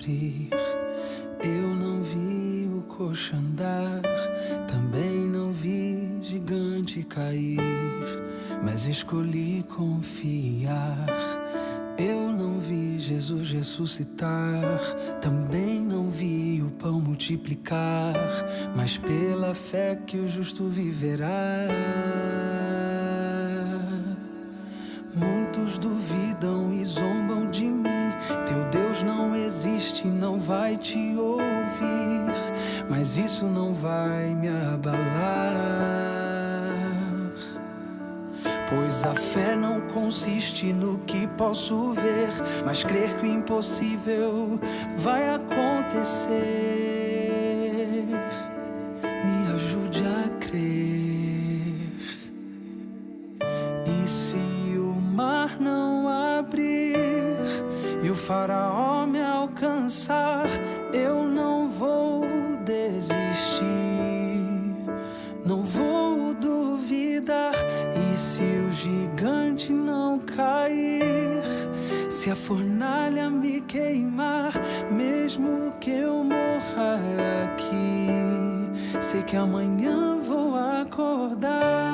abrir. Eu não vi o coxo andar, também não vi gigante cair, mas escolhi confiar. Eu não vi Jesus ressuscitar, também não vi o pão multiplicar, mas pela fé que o justo viverá. Muitos duvidam e zombam de mim. Teu Deus não existe, não vai te ouvir, mas isso não vai me abalar, pois a fé não consiste no que posso ver, mas crer que o impossível vai acontecer. Me ajude a crer. E se o mar não abrir e o faraó me alcançar, eu não vou desistir, não vou duvidar. E se o gigante não cair, se a fornalha me queimar, mesmo que eu morra aqui, sei que amanhã vou acordar.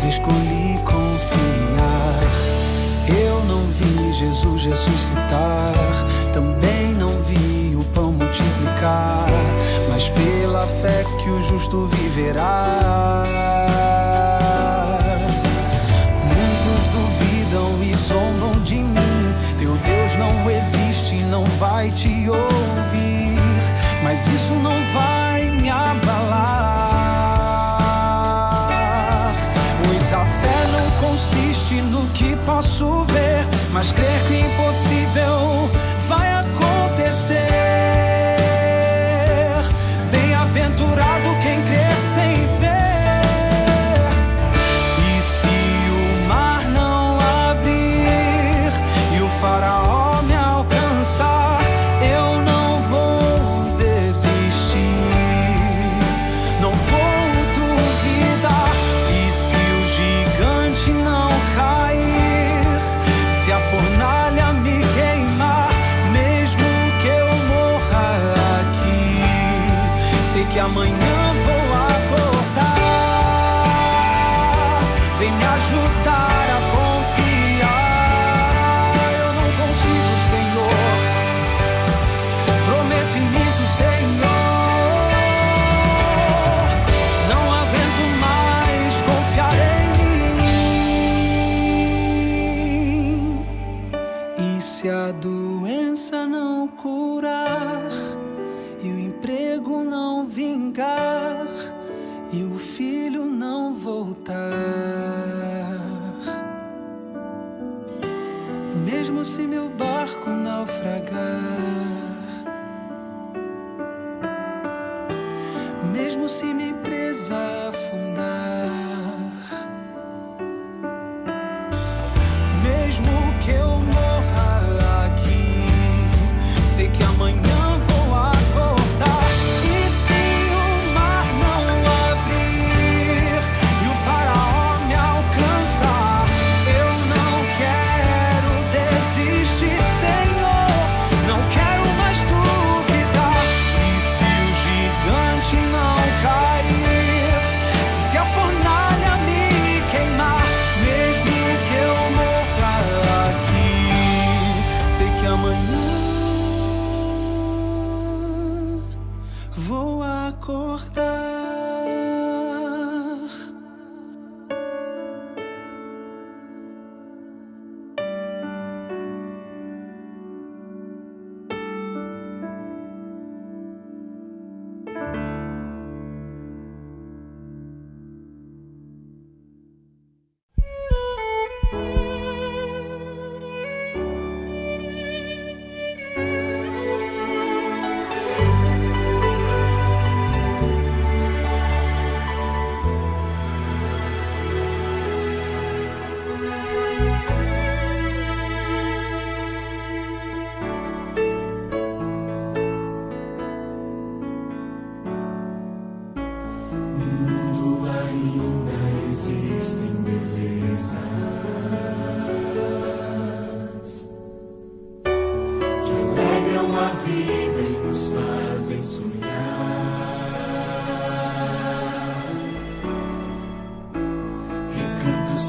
Escolhi confiar. Eu não vi Jesus ressuscitar, também não vi o pão multiplicar, mas pela fé que o justo viverá. Muitos duvidam e zombam de mim. Teu Deus não existe, não vai te ouvir, mas isso não vai me abalar. A fé não consiste no que posso ver, mas crer que o impossível vai acontecer. Bem-aventurado quem crê sem ver. E se o mar não abrir e o faraó me alcançar, eu não vou desistir, não vou duvidar. Não cair, se a fornalha me queimar, mesmo que eu morra aqui, sei que amanhã vou acordar. Vem me ajudar a confiar. Eu não consigo, Senhor, prometo e minto, Senhor. Não aguento mais confiar em se a doença não curar e o emprego não vingar e o filho não voltar, mesmo se meu barco naufragar, mesmo se minha empresa afundar, mesmo que eu morra aqui, sei que amanhã vou acordar. E se o mar não abrir e o faraó me alcançar, eu não quero desistir, Senhor, não quero mais duvidar. E se o gigante não cair, se a fornalha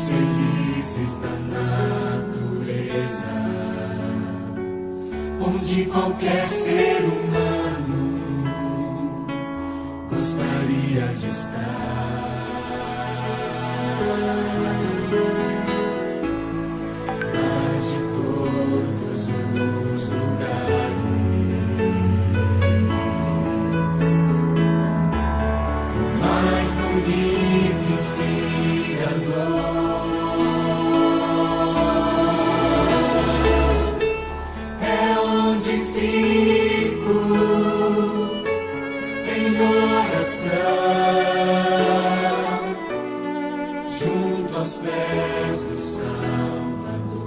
felizes da natureza, onde qualquer ser humano gostaria de estar. Mas de todos os lugares, o mais bonito e inspirador junto aos pés do Salvador.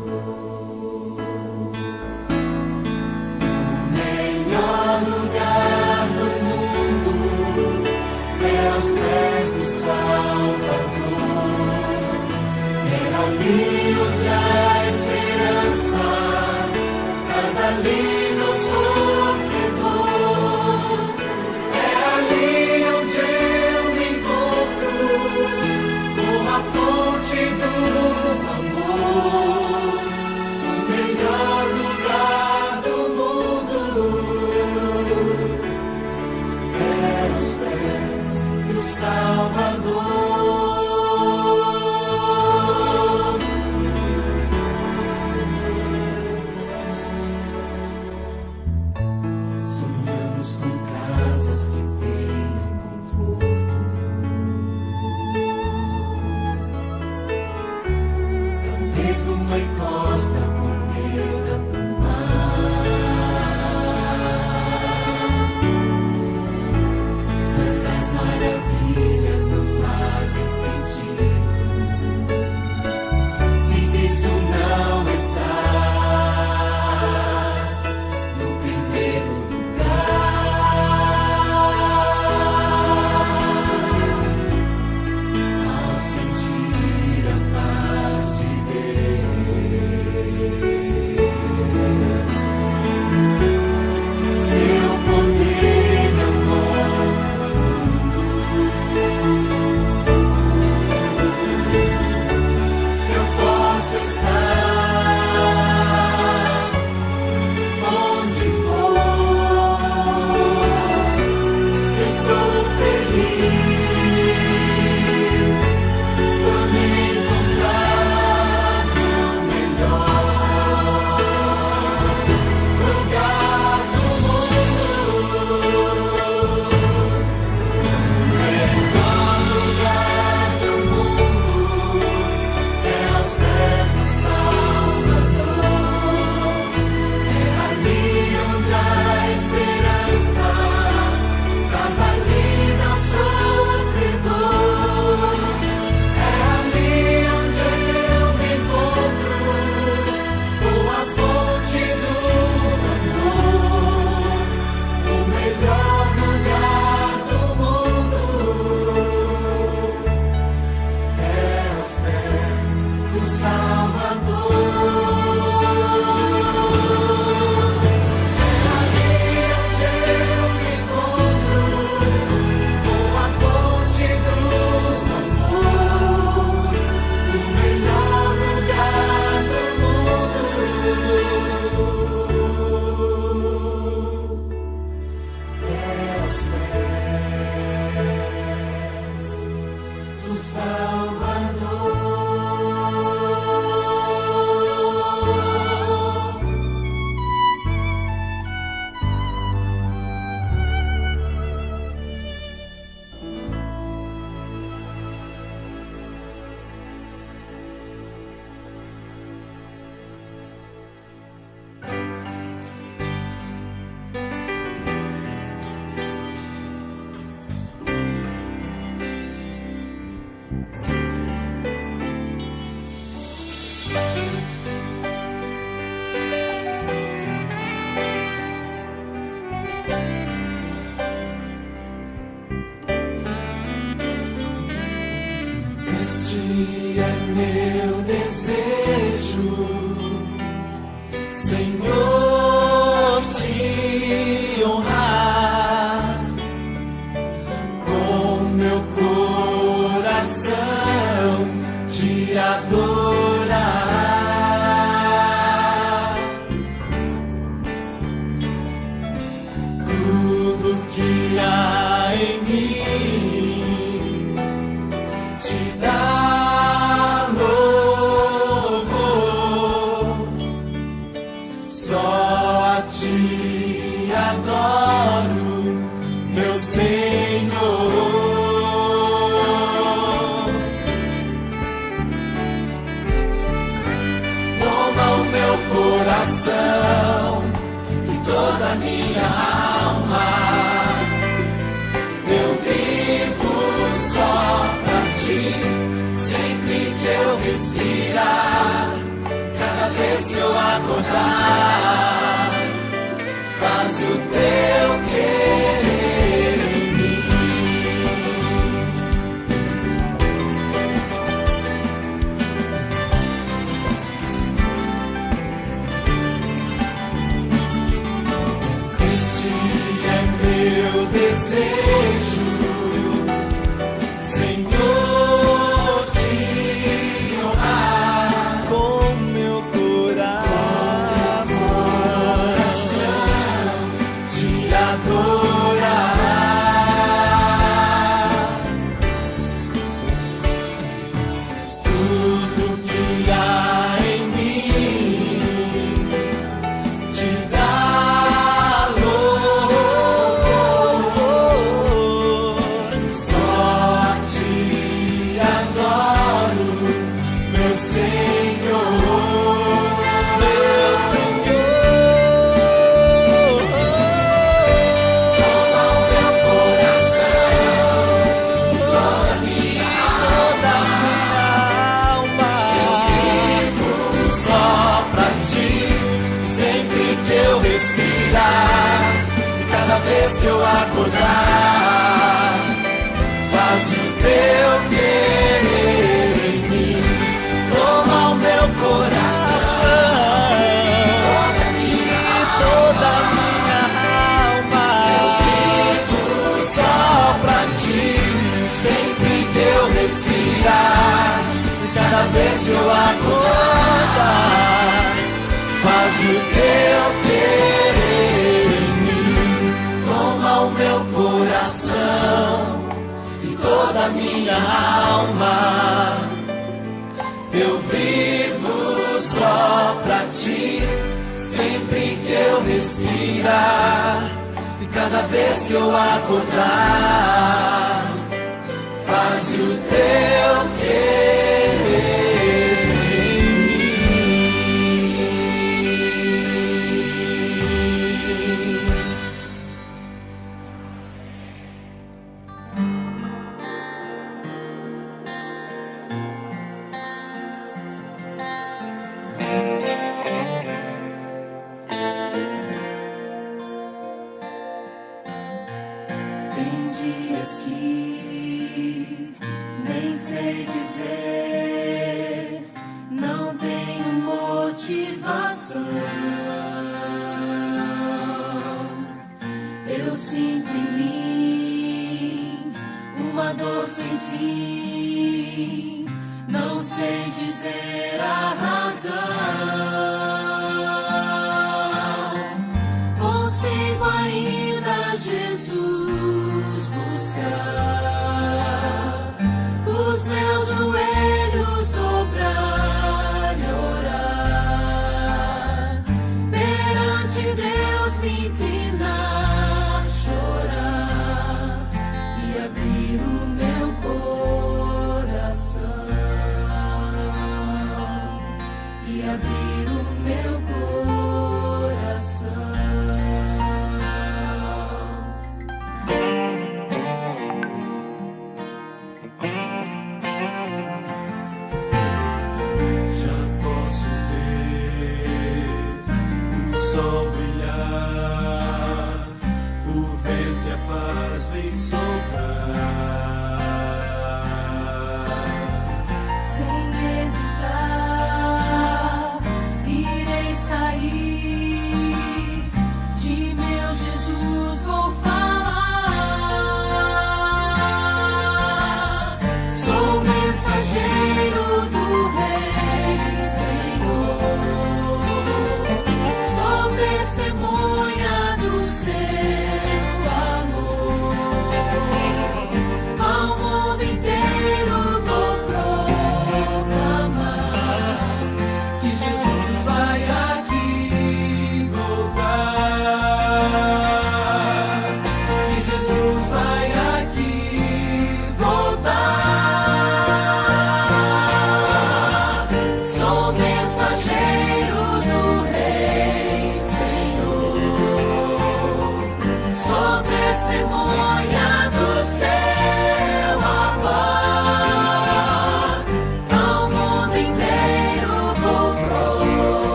O melhor lugar do mundo é aos pés do Salvador. É ali onde a esperança traz alívio ao sofredor. É ali onde eu me encontro com a fonte do amor, o melhor lugar do mundo é aos pés do Salvador. Sonhamos com casas que tenham conforto, talvez numa encosta com vista pro mar. Mas as maravilhas não fazem sentido se Cristo não está no primeiro lugar. Ao sentir a paz de Deus, seu poder e amor profundo, eu posso estar onde for. Estou feliz por me encontrar no melhor lugar do mundo. O melhor lugar do mundo é aos pés do Salvador. É ali onde a esperança traz alívio ao sofredor. É ali onde eu me encontro com a fonte do amor, o melhor lugar do mundo é aos pés do Salvador. É ali onde eu me encontro com a fonte do amor, o melhor lugar do mundo é aos pés do Salvador. Este é meu desejo, Senhor, te honrar com meu coração, te adorar. mim te dar louvor. Só a ti adoro, meu Senhor. Toma o meu coração e toda a minha alma. Eu vivo só pra ti, sempre que eu respirar, cada vez que eu acordar. Faz o teu querer em mim. Este é meu desejo, Senhor, te honrar com meu coração, te adorar. Tudo que há em mim te dá louvor. Só a ti adoro, meu Senhor, meu Senhor. Toma o meu coração, toda a minha alma. Eu vivo só pra ti, sempre que eu respirar, cada vez que eu acordar. Faz o teu querer em mim. Toma o meu coração, toda a minha alma. Eu vivo só pra ti, sempre que eu respirar, cada vez que eu acordar. Faz o teu querer em mim. Toma o meu coração e toda a minha alma. Eu vivo só pra ti, sempre que eu respirar, e cada vez que eu acordar. Faz o teu querer em mim. Tem dias que nem sei dizer, não tenho motivação. Eu sinto em mim uma dor sem fim, não sei dizer a razão. Consigo ainda, Jesus, buscar os meus joelhos dobrar e orar, perante Deus me inclinar, chorar e abrir o meu coração, e abrir o meu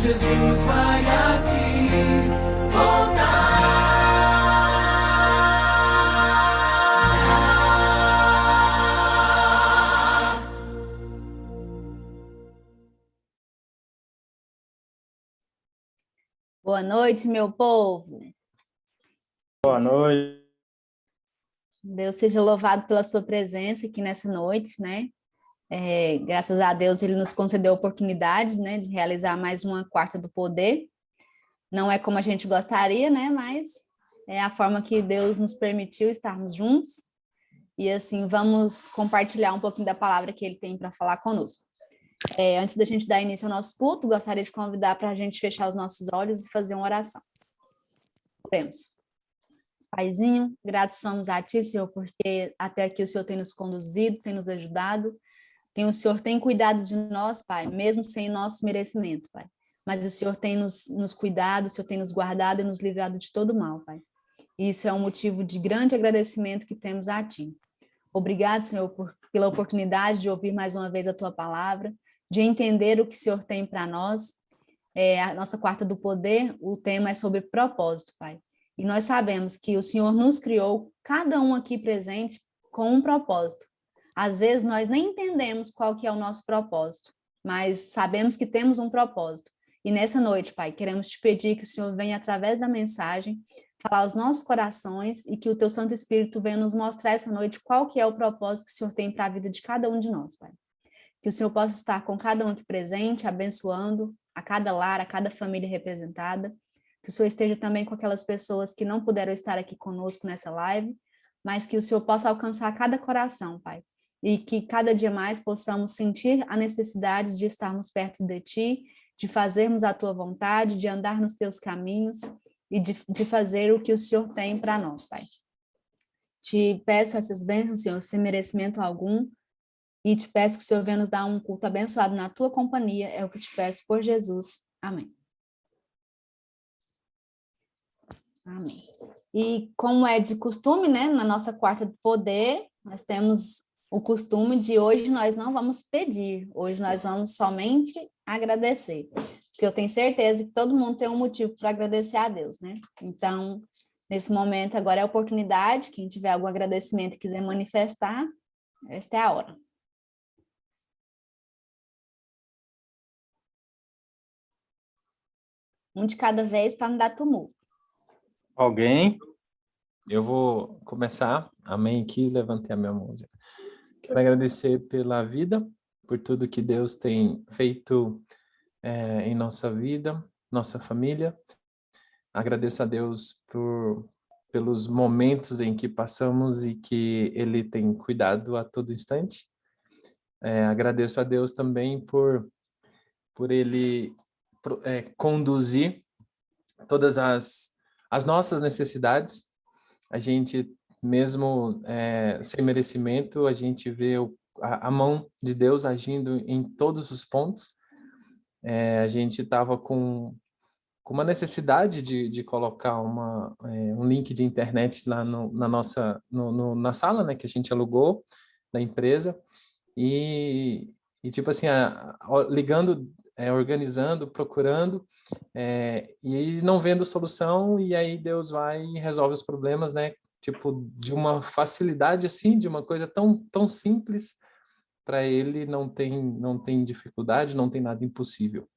Jesus vai aqui voltar. Boa noite, meu povo. Boa noite. Deus seja louvado pela sua presença aqui nessa noite, né? Graças a Deus, Ele nos concedeu a oportunidade, né, de realizar mais uma quarta do poder. Não é como a gente gostaria, né? Mas é a forma que Deus nos permitiu estarmos juntos. E assim, vamos compartilhar um pouquinho da palavra que Ele tem para falar conosco. Antes da gente dar início ao nosso culto, gostaria de convidar para a gente fechar os nossos olhos e fazer uma oração. Oremos. Paizinho, gratos somos a Ti, Senhor, porque até aqui o Senhor tem nos conduzido, tem nos ajudado. O Senhor tem cuidado de nós, Pai, mesmo sem nosso merecimento, Pai. Mas o Senhor tem nos cuidado, o Senhor tem nos guardado e nos livrado de todo mal, Pai. E isso é um motivo de grande agradecimento que temos a Ti. Obrigado, Senhor, pela oportunidade de ouvir mais uma vez a Tua palavra, de entender o que o Senhor tem para nós. A nossa quarta do poder, o tema é sobre propósito, Pai. E nós sabemos que o Senhor nos criou, cada um aqui presente, com um propósito. Às vezes nós nem entendemos qual que é o nosso propósito, mas sabemos que temos um propósito. E nessa noite, Pai, queremos te pedir que o Senhor venha através da mensagem falar aos nossos corações e que o Teu Santo Espírito venha nos mostrar essa noite qual que é o propósito que o Senhor tem para a vida de cada um de nós, Pai. Que o Senhor possa estar com cada um aqui presente, abençoando a cada lar, a cada família representada. Que o Senhor esteja também com aquelas pessoas que não puderam estar aqui conosco nessa live, mas que o Senhor possa alcançar cada coração, Pai. E que cada dia mais possamos sentir a necessidade de estarmos perto de Ti, de fazermos a Tua vontade, de andar nos Teus caminhos e de fazer o que o Senhor tem para nós, Pai. Te peço essas bênçãos, Senhor, sem merecimento algum, e te peço que o Senhor venha nos dar um culto abençoado na Tua companhia, é o que te peço por Jesus. Amém. Amém. E como é de costume, né, na nossa quarta do poder, nós temos o costume de hoje nós não vamos pedir, hoje nós vamos somente agradecer, porque eu tenho certeza que todo mundo tem um motivo para agradecer a Deus, né? Então, nesse momento agora é a oportunidade, quem tiver algum agradecimento e quiser manifestar, esta é a hora. Um de cada vez para não dar tumulto. Alguém? Eu vou começar. Amém. Aqui, levantei a minha mão. Quero agradecer pela vida, por tudo que Deus tem feito em nossa vida, nossa família. Agradeço a Deus pelos momentos em que passamos e que Ele tem cuidado a todo instante. Agradeço a Deus também por Ele conduzir todas as nossas necessidades. A gente, mesmo sem merecimento, a gente vê a mão de Deus agindo em todos os pontos. A gente estava com uma necessidade de colocar um link de internet lá na sala, né, que a gente alugou da empresa, e tipo assim, ligando, organizando, procurando, e aí não vendo solução, e aí Deus vai e resolve os problemas, né? Tipo, de uma facilidade assim, de uma coisa tão simples, para Ele não tem dificuldade, não tem nada impossível.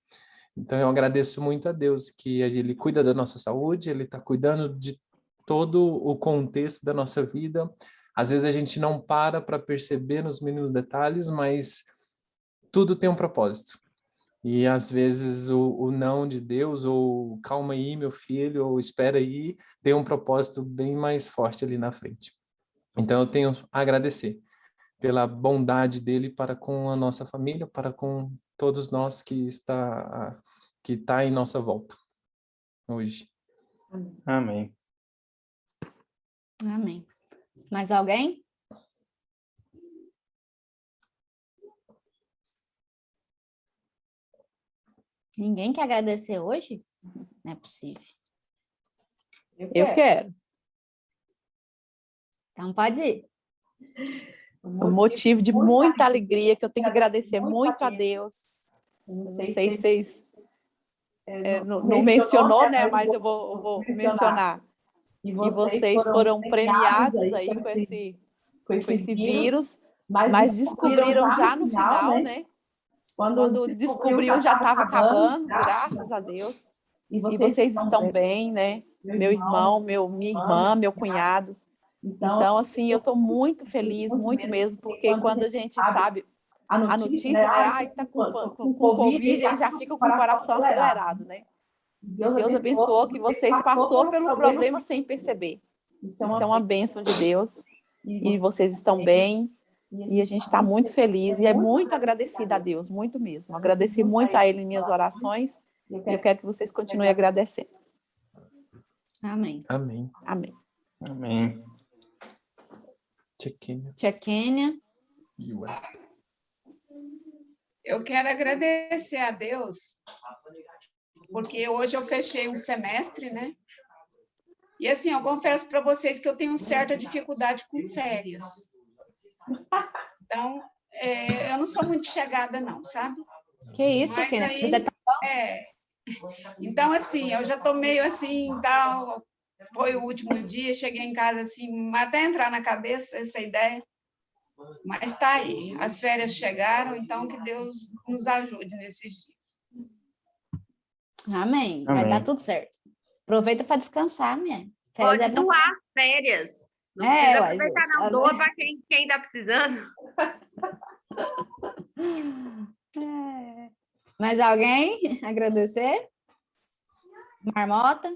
Então eu agradeço muito a Deus que Ele cuida da nossa saúde, Ele está cuidando de todo o contexto da nossa vida. Às vezes a gente não para perceber nos mínimos detalhes, mas tudo tem um propósito. E às vezes o não de Deus, ou calma aí, meu filho, ou espera aí, tem um propósito bem mais forte ali na frente. Então eu tenho a agradecer pela bondade dele para com a nossa família, para com todos nós que está em nossa volta hoje. Amém. Amém. Mais alguém? Ninguém quer agradecer hoje? Não é possível. Eu quero. Então pode ir. Um motivo de muita alegria, que eu tenho que agradecer muito a Deus. Não sei se vocês não mencionou, né? Mas eu vou mencionar que vocês foram premiados aí com esse vírus, mas descobriram já no final, né? Quando descobriu já estava acabando, graças a Deus. E vocês estão bem, né? Meu irmão, minha irmã, meu cunhado. Então, assim, eu estou muito feliz, muito mesmo, porque quando a gente sabe a notícia, né? Ai, tá com Covid, aí já fica com o coração acelerado, né? E Deus abençoou que vocês passou pelo problema sem perceber. Isso é uma bênção de Deus. E vocês estão bem. E a gente está muito feliz. E é muito agradecida a Deus, muito mesmo. Agradeci muito a Ele em minhas orações. E eu quero que vocês continuem agradecendo. Amém. Amém. Amém. Amém. Tchequinha. Tia Kênia. Eu quero agradecer a Deus, porque hoje eu fechei um semestre, né? E assim, eu confesso para vocês que eu tenho certa dificuldade com férias. Então, eu não sou muito chegada, não, sabe? Que isso, Mas Kênia? aí, Você tá... Então, assim, eu já estou meio assim, tal. Foi o último dia, cheguei em casa assim, até entrar na cabeça essa ideia. Mas está aí, as férias chegaram, então que Deus nos ajude nesses dias. Amém. Vai Amém. dar tudo certo. Aproveita para descansar, minha. Pode Férias é bom. doar férias. Não É, precisa uai, aproveitar, Jesus. não. Doa para quem está precisando. É. Mais alguém agradecer? Marmota?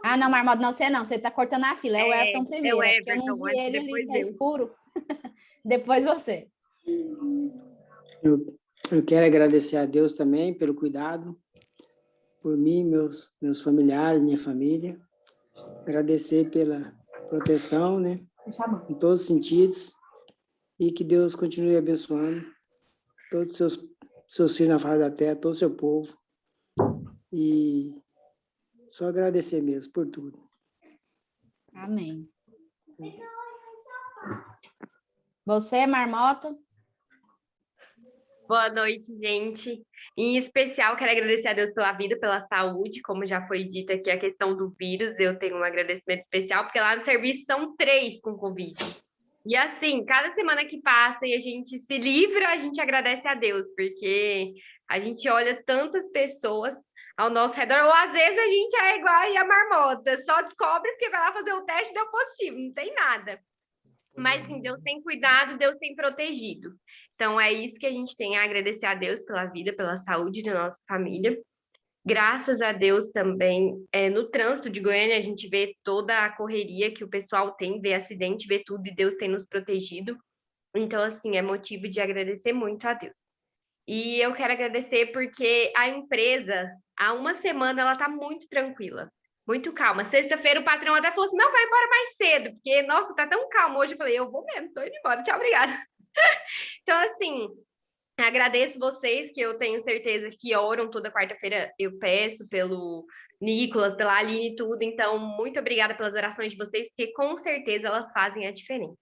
Ah, não, Marmota, não, você não. Você está cortando a fila. É o Everton primeiro. é o porque eu não Everton, vi ele depois ali, que é eu. escuro. Depois você. Eu quero agradecer a Deus também pelo cuidado, por mim, meus familiares, minha família. Agradecer pela proteção, né, em todos os sentidos, e que Deus continue abençoando todos os seus filhos na face da terra, todo o seu povo. E só agradecer mesmo por tudo. Amém. Você, Marmota? Boa noite, gente. Em especial, quero agradecer a Deus pela vida, pela saúde, como já foi dito aqui, a questão do vírus, eu tenho um agradecimento especial, porque lá no serviço são 3 com Covid. E assim, cada semana que passa e a gente se livra, a gente agradece a Deus, porque a gente olha tantas pessoas ao nosso redor, ou às vezes a gente é igual aí a Marmota, só descobre porque vai lá fazer o teste e deu positivo, não tem nada. Mas sim, Deus tem cuidado, Deus tem protegido. Então, é isso que a gente tem a agradecer a Deus pela vida, pela saúde da nossa família. Graças a Deus também, no trânsito de Goiânia, a gente vê toda a correria que o pessoal tem, vê acidente, vê tudo, e Deus tem nos protegido. Então, assim, é motivo de agradecer muito a Deus. E eu quero agradecer porque a empresa, há uma semana, ela está muito tranquila, muito calma. Sexta-feira, o patrão até falou assim, não, vai embora mais cedo, porque, nossa, tá tão calmo hoje. Eu falei, eu vou mesmo, tô indo embora, tchau, obrigada. Então, assim, agradeço vocês, que eu tenho certeza que oram toda quarta-feira, eu peço pelo Nicolas, pela Aline e tudo. Então, muito obrigada pelas orações de vocês, porque com certeza elas fazem a diferença.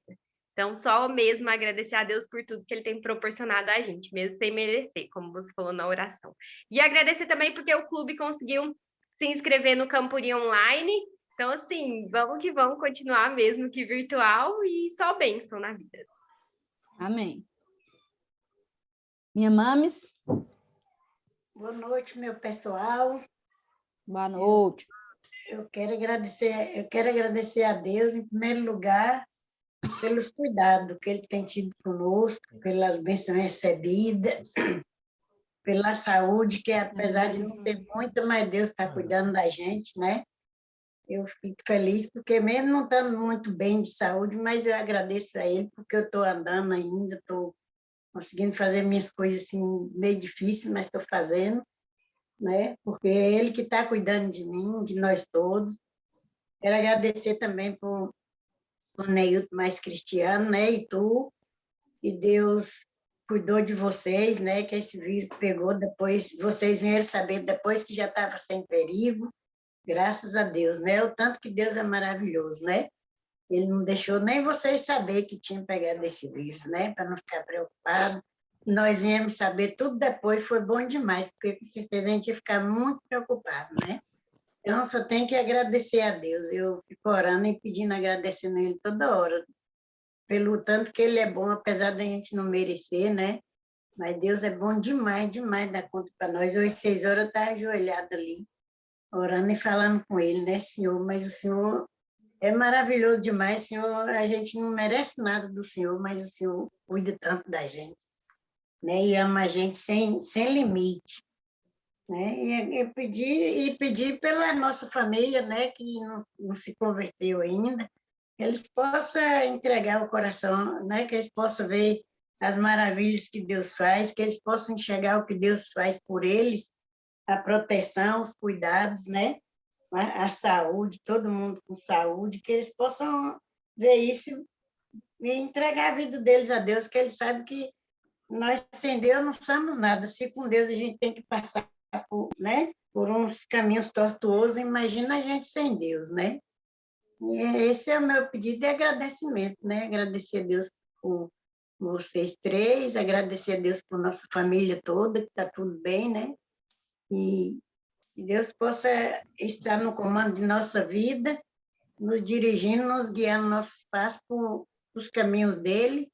Então, só mesmo agradecer a Deus por tudo que Ele tem proporcionado a gente, mesmo sem merecer, como você falou na oração. E agradecer também porque o clube conseguiu se inscrever no Campuri Online. Então, assim, vamos que vamos continuar mesmo que virtual e só bênção na vida. Amém. Minha mames? Boa noite, meu pessoal. Boa noite. Eu quero agradecer a Deus, em primeiro lugar, pelos cuidados que Ele tem tido conosco, pelas bênçãos recebidas, pela saúde, que apesar de não ser muita, mas Deus está cuidando da gente, né? Eu fico feliz, porque mesmo não estando muito bem de saúde, mas eu agradeço a Ele, porque eu estou andando ainda, estou conseguindo fazer minhas coisas assim, meio difícil, mas estou fazendo, né? Porque é Ele que está cuidando de mim, de nós todos. Quero agradecer também por Neilton mais Cristiano, né? E tu, e Deus cuidou de vocês, né? Que esse vírus pegou depois, vocês vieram saber depois que já estava sem perigo, graças a Deus, né? O tanto que Deus é maravilhoso, né? Ele não deixou nem vocês saber que tinham pegado esse vírus, né? Para não ficar preocupado. nós viemos saber tudo depois, foi bom demais, porque com certeza a gente ia ficar muito preocupado, né? Então, só tenho que agradecer a Deus. Eu fico orando e pedindo, agradecendo Ele toda hora, pelo tanto que Ele é bom, apesar da gente não merecer, né? Mas Deus é bom demais, demais da conta para nós. Hoje, 6 horas, eu estava ajoelhada ali, orando e falando com Ele, né, Senhor? Mas o Senhor é maravilhoso demais, Senhor. A gente não merece nada do Senhor, mas o Senhor cuida tanto da gente, né? E ama a gente sem limite, né? E pedir pela nossa família, né, que não se converteu ainda, que eles possam entregar o coração, né, que eles possam ver as maravilhas que Deus faz, que eles possam enxergar o que Deus faz por eles, a proteção, os cuidados, né, a saúde, todo mundo com saúde, que eles possam ver isso e entregar a vida deles a Deus, que eles sabem que nós sem Deus não somos nada. Se com Deus a gente tem que passar por, né, por uns caminhos tortuosos, imagina a gente sem Deus, né? E esse é o meu pedido de agradecimento, né? Agradecer a Deus por vocês três, agradecer a Deus por nossa família toda, que está tudo bem, né? E que Deus possa estar no comando de nossa vida, nos dirigindo, nos guiando nossos passos por os caminhos dele,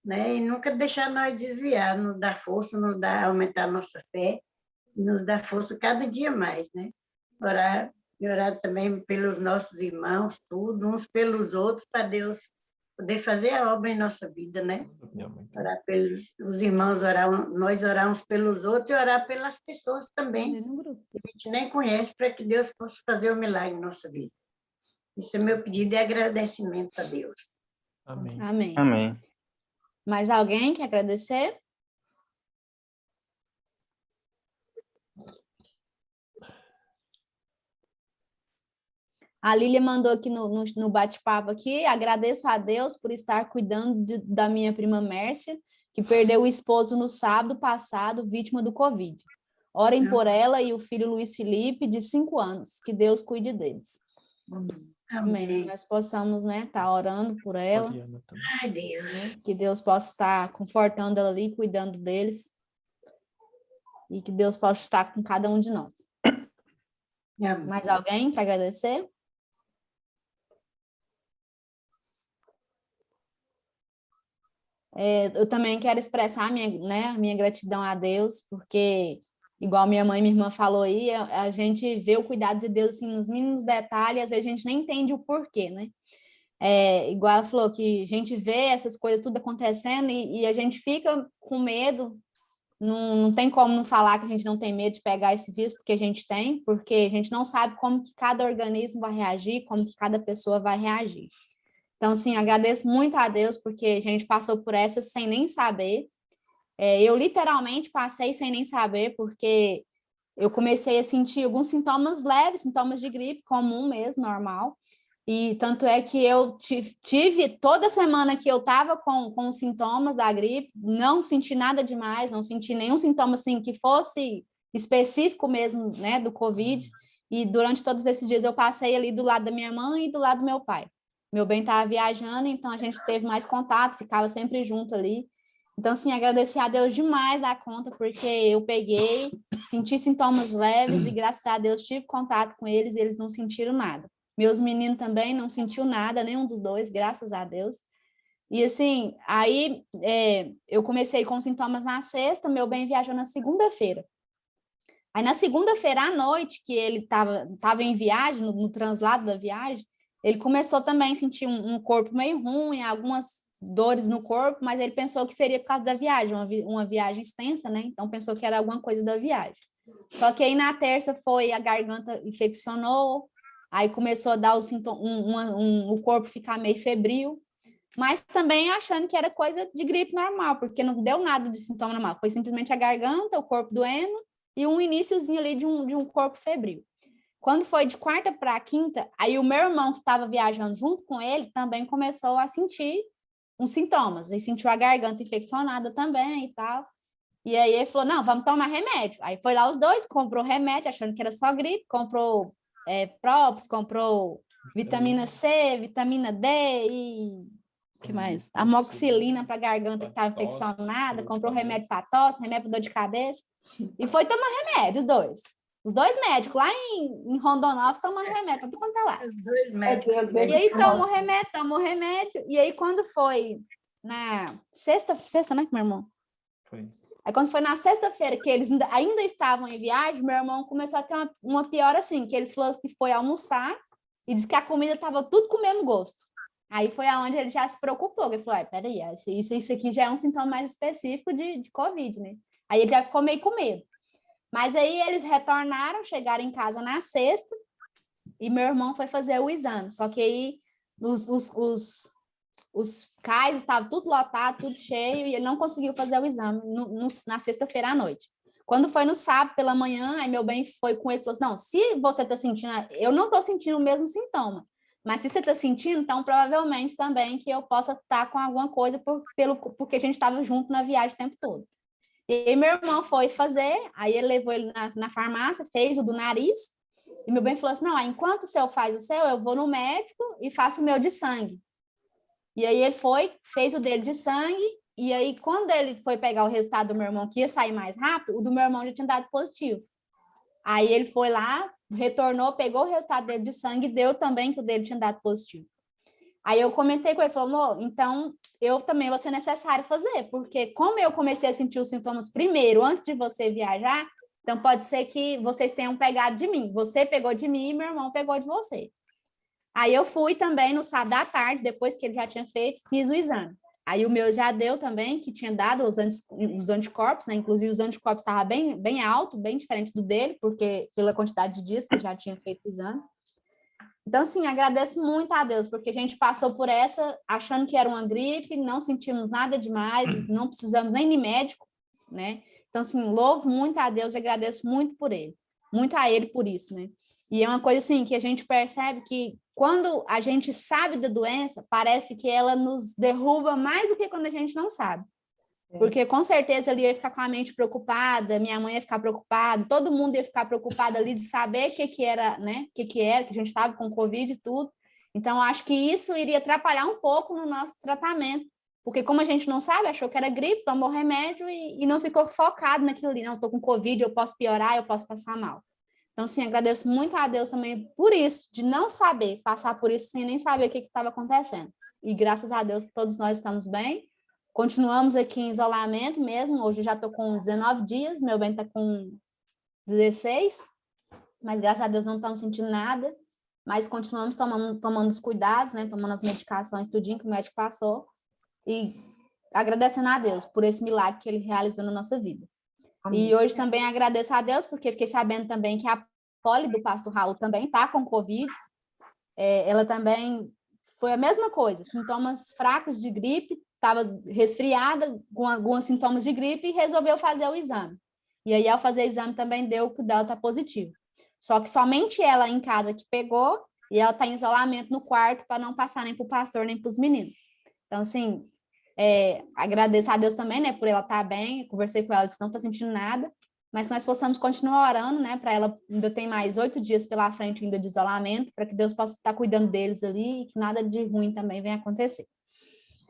né? E nunca deixar nós desviar, nos dar força, aumentar a nossa fé, nos dar força cada dia mais, né? Orar, e orar também pelos nossos irmãos, tudo, uns pelos outros, para Deus poder fazer a obra em nossa vida, né? Orar pelos os irmãos, nós orar uns pelos outros e orar pelas pessoas também, que a gente nem conhece, para que Deus possa fazer o milagre em nossa vida. Esse é meu pedido de agradecimento a Deus. Amém. Amém. Amém. Mais alguém quer agradecer? A Lília mandou aqui no bate-papo aqui, agradeço a Deus por estar cuidando da minha prima Mércia, que perdeu o esposo no sábado passado, vítima do Covid. Orem por ela e o filho Luiz Felipe, de 5 anos, que Deus cuide deles. Amém. Nós possamos, né, estar orando por ela. Ai, Deus. Que Deus possa estar confortando ela ali, cuidando deles. E que Deus possa estar com cada um de nós. Amém. Mais alguém para agradecer? Eu também quero expressar a minha gratidão a Deus, porque, igual minha mãe e minha irmã falou aí, a gente vê o cuidado de Deus assim, nos mínimos detalhes, às vezes a gente nem entende o porquê, né? Igual ela falou, que a gente vê essas coisas tudo acontecendo e a gente fica com medo, não tem como não falar que a gente não tem medo de pegar esse vírus, porque a gente tem, porque a gente não sabe como que cada organismo vai reagir, como que cada pessoa vai reagir. Então, sim, agradeço muito a Deus, porque a gente passou por essa sem nem saber. Eu literalmente passei sem nem saber, porque eu comecei a sentir alguns sintomas leves, sintomas de gripe comum mesmo, normal. E tanto é que eu tive toda semana que eu estava com os sintomas da gripe, não senti nada demais, não senti nenhum sintoma assim que fosse específico mesmo, né, do Covid. E durante todos esses dias eu passei ali do lado da minha mãe e do lado do meu pai. Meu bem estava viajando, então a gente teve mais contato, ficava sempre junto ali. Então, assim, agradecer a Deus demais da conta, porque eu peguei, senti sintomas leves e, graças a Deus, tive contato com eles e eles não sentiram nada. Meus meninos também não sentiu nada, nenhum dos dois, graças a Deus. E, assim, aí eu comecei com sintomas na sexta, meu bem viajou na segunda-feira. Aí, na segunda-feira à noite, que ele estava em viagem, no translado da viagem, ele começou também a sentir um corpo meio ruim, algumas dores no corpo, mas ele pensou que seria por causa da viagem, uma viagem extensa, né? Então pensou que era alguma coisa da viagem. Só que aí na terça a garganta infeccionou, aí começou a dar o corpo ficar meio febril, mas também achando que era coisa de gripe normal, porque não deu nada de sintoma normal, foi simplesmente a garganta, o corpo doendo e um iniciozinho ali de um corpo febril. Quando foi de quarta para quinta, aí o meu irmão que estava viajando junto com ele também começou a sentir uns sintomas. Ele sentiu a garganta infeccionada também e tal. E aí ele falou, não, vamos tomar remédio. Aí foi lá os dois, comprou remédio, achando que era só gripe, comprou própolis, comprou vitamina C, vitamina D e O que mais? Amoxicilina para garganta que estava infeccionada, comprou remédio para tosse, remédio para dor de cabeça, e foi tomar remédio, os dois. Os dois médicos lá em Rondonópolis tomando remédio, para tudo quanto é lá. Os dois médicos. E aí tomou remédio, e aí quando foi na sexta, né, meu irmão? Foi. Aí quando foi na sexta-feira, que eles ainda estavam em viagem, meu irmão começou a ter uma piora assim, que ele falou que foi almoçar e disse que a comida estava tudo com o mesmo gosto. Aí foi aonde ele já se preocupou, ele falou, peraí, isso aqui já é um sintoma mais específico de Covid, né? Aí ele já ficou meio com medo. Mas aí eles retornaram, chegaram em casa na sexta, e meu irmão foi fazer o exame. Só que aí os cais estavam tudo lotado, tudo cheio, e ele não conseguiu fazer o exame na sexta-feira à noite. Quando foi no sábado pela manhã, aí meu bem foi com ele e falou assim, não, se você está sentindo, eu não estou sentindo o mesmo sintoma, mas se você está sentindo, então provavelmente também que eu possa estar com alguma coisa porque a gente estava junto na viagem o tempo todo. E aí meu irmão foi fazer, aí ele levou ele na farmácia, fez o do nariz, e meu bem falou assim, não, enquanto o seu faz o seu, eu vou no médico e faço o meu de sangue. E aí ele fez o dele de sangue, e aí quando ele foi pegar o resultado do meu irmão, que ia sair mais rápido, o do meu irmão já tinha dado positivo. Aí ele foi lá, retornou, pegou o resultado dele de sangue e deu também que o dele tinha dado positivo. Aí eu comentei com ele, falou, amor, então eu também vou ser necessário fazer, porque como eu comecei a sentir os sintomas primeiro, antes de você viajar, então pode ser que vocês tenham pegado de mim. Você pegou de mim e meu irmão pegou de você. Aí eu fui também no sábado à tarde, depois que ele já tinha feito, fiz o exame. Aí o meu já deu também, que tinha dado os anticorpos, né? Inclusive os anticorpos estavam bem, bem alto, bem diferente do dele, porque pela quantidade de dias que eu já tinha feito o exame. Então, assim, agradeço muito a Deus, porque a gente passou por essa achando que era uma gripe, não sentimos nada demais, não precisamos nem de médico, né? Então, assim, louvo muito a Deus e agradeço muito por ele, muito a ele por isso, né? E é uma coisa, assim, que a gente percebe que quando a gente sabe da doença, parece que ela nos derruba mais do que quando a gente não sabe. Porque, com certeza, ele ia ficar com a mente preocupada, minha mãe ia ficar preocupada, todo mundo ia ficar preocupado ali de saber o que era, né? O que era, que a gente estava com Covid e tudo. Então, acho que isso iria atrapalhar um pouco no nosso tratamento. Porque, como a gente não sabe, achou que era gripe, tomou remédio e não ficou focado naquilo ali. Não, estou com Covid, eu posso piorar, eu posso passar mal. Então, sim, agradeço muito a Deus também por isso, de não saber, passar por isso sem nem saber o que estava acontecendo. E graças a Deus, todos nós estamos bem. Continuamos aqui em isolamento mesmo, hoje já estou com 19 dias, meu bem está com 16, mas graças a Deus não estamos sentindo nada, mas continuamos tomando os cuidados, né, tomando as medicações, tudinho que o médico passou, e agradecendo a Deus por esse milagre que ele realizou na nossa vida. Amém. E hoje também agradeço a Deus, porque fiquei sabendo também que a Poli do pastor Raul também está com Covid, ela também foi a mesma coisa, sintomas fracos de gripe, estava resfriada, com alguns sintomas de gripe, e resolveu fazer o exame. E aí, ao fazer o exame, também deu que o dela está positivo. Só que somente ela em casa que pegou, e ela está em isolamento no quarto para não passar nem para o pastor, nem para os meninos. Então, assim, agradeço a Deus também, né, por ela estar bem. Eu conversei com ela, disse, não está sentindo nada, mas que nós possamos continuar orando, né, para ela, ainda tem mais 8 dias pela frente ainda de isolamento, para que Deus possa estar cuidando deles ali e que nada de ruim também venha acontecer.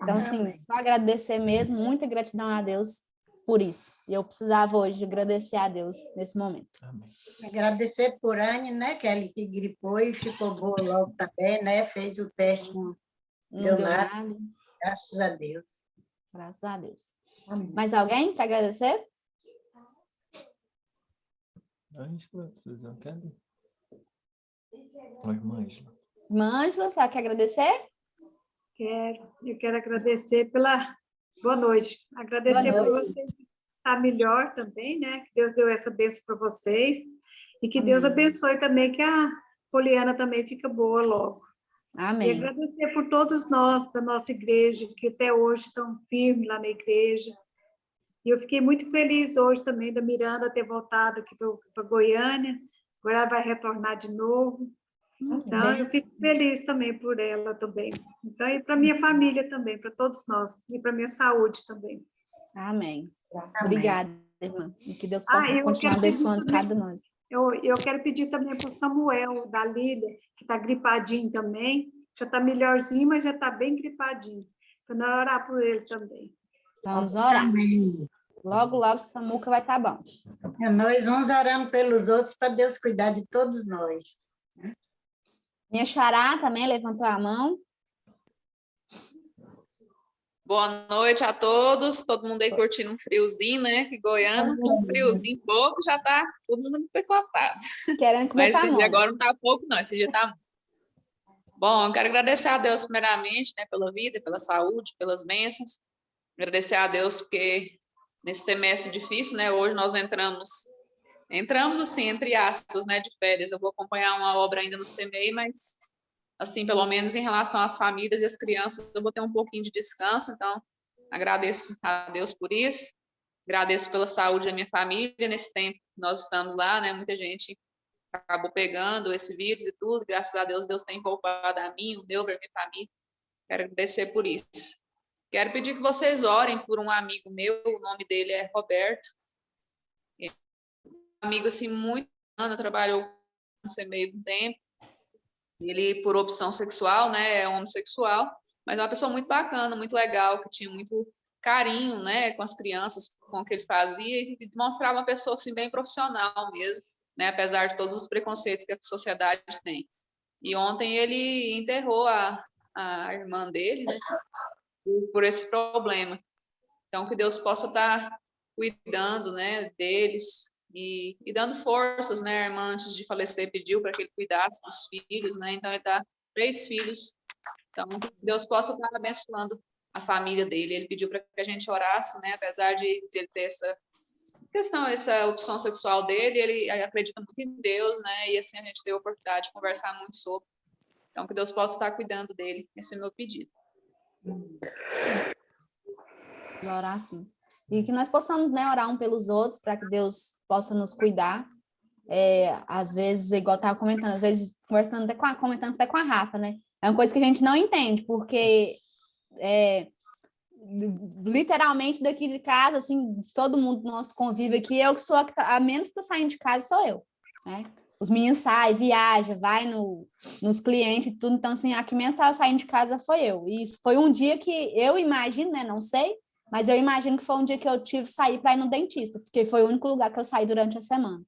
Então, assim, só agradecer mesmo, muita gratidão a Deus por isso. E eu precisava hoje agradecer a Deus nesse momento. Amém. Agradecer por Anne, né, que ela que gripou e ficou boa logo também, né, fez o teste, não deu nada. Graças a Deus. Graças a Deus. Amém. Mais alguém para agradecer? Ângela, vocês não querem? Oi, irmã Ângela. Irmã Ângela, você quer agradecer? Eu quero agradecer pela... Boa noite. Agradecer por vocês estar melhor também, né? Que Deus deu essa bênção para vocês. E que Deus abençoe também, que a Poliana também fica boa logo. Amém. E agradecer por todos nós, da nossa igreja, que até hoje estão firmes lá na igreja. E eu fiquei muito feliz hoje também da Miranda ter voltado aqui para Goiânia. Agora ela vai retornar de novo. Então, eu fico feliz também por ela também. Então, e para minha família também, para todos nós. E para minha saúde também. Amém. Obrigada, irmã. E que Deus possa continuar abençoando cada nós. Eu quero pedir também para o Samuel, da Lília, que está gripadinho também. Já está melhorzinho, mas já está bem gripadinho. para nós orar por ele também. Vamos orar. Amém. Logo, logo, Samuca vai estar bom. Nós vamos orando pelos outros para Deus cuidar de todos nós. Minha xará também levantou a mão. Boa noite a todos, todo mundo aí curtindo um friozinho, né? Que Goiânia, um friozinho pouco, já tá todo mundo picotado. Querendo comer Mas esse pamonha. dia agora não tá pouco, não, esse dia tá muito. Bom, eu quero agradecer a Deus primeiramente, né, pela vida, pela saúde, pelas bênçãos. Agradecer a Deus porque nesse semestre difícil, né, hoje nós entramos assim, entre aspas, né, de férias. Eu vou acompanhar uma obra ainda no CMEI, mas assim, pelo menos em relação às famílias e às crianças, eu vou ter um pouquinho de descanso, então agradeço a Deus por isso, agradeço pela saúde da minha família nesse tempo que nós estamos lá, né, muita gente acabou pegando esse vírus e tudo, graças a Deus, Deus tem poupado a mim, o Neuber, minha família, quero agradecer por isso. Quero pedir que vocês orem por um amigo meu, o nome dele é Roberto, é um amigo assim, muito bacana, trabalhou no CMEI um tempo, ele, por opção sexual, né, é homossexual, mas é uma pessoa muito bacana, muito legal, que tinha muito carinho, né, com as crianças, com o que ele fazia, e mostrava uma pessoa, assim, bem profissional mesmo, né, apesar de todos os preconceitos que a sociedade tem. E ontem ele enterrou a irmã dele, né, por esse problema. Então, que Deus possa estar cuidando, né, deles, e dando forças, né? A irmã, antes de falecer, pediu para que ele cuidasse dos filhos, né? Então, ele dá 3 filhos. Então, que Deus possa estar abençoando a família dele. Ele pediu para que a gente orasse, né? Apesar de ele ter essa questão, essa opção sexual dele, ele acredita muito em Deus, né? E assim a gente teve a oportunidade de conversar muito sobre. Então, que Deus possa estar cuidando dele. Esse é o meu pedido. Vou orar sim. E que nós possamos, né, orar um pelos outros para que Deus possa nos cuidar. Às vezes, igual eu estava comentando, às vezes comentando até com a Rafa, né? É uma coisa que a gente não entende, porque literalmente daqui de casa, assim, todo mundo nosso convívio aqui, eu que sou a menos que está saindo de casa sou eu, né? Os meninos saem, viajam, vai nos clientes e tudo, então assim, a que menos estava saindo de casa foi eu. E foi um dia que eu imagino, né? Não sei, mas eu imagino que foi um dia que eu tive que sair para ir no dentista, porque foi o único lugar que eu saí durante a semana.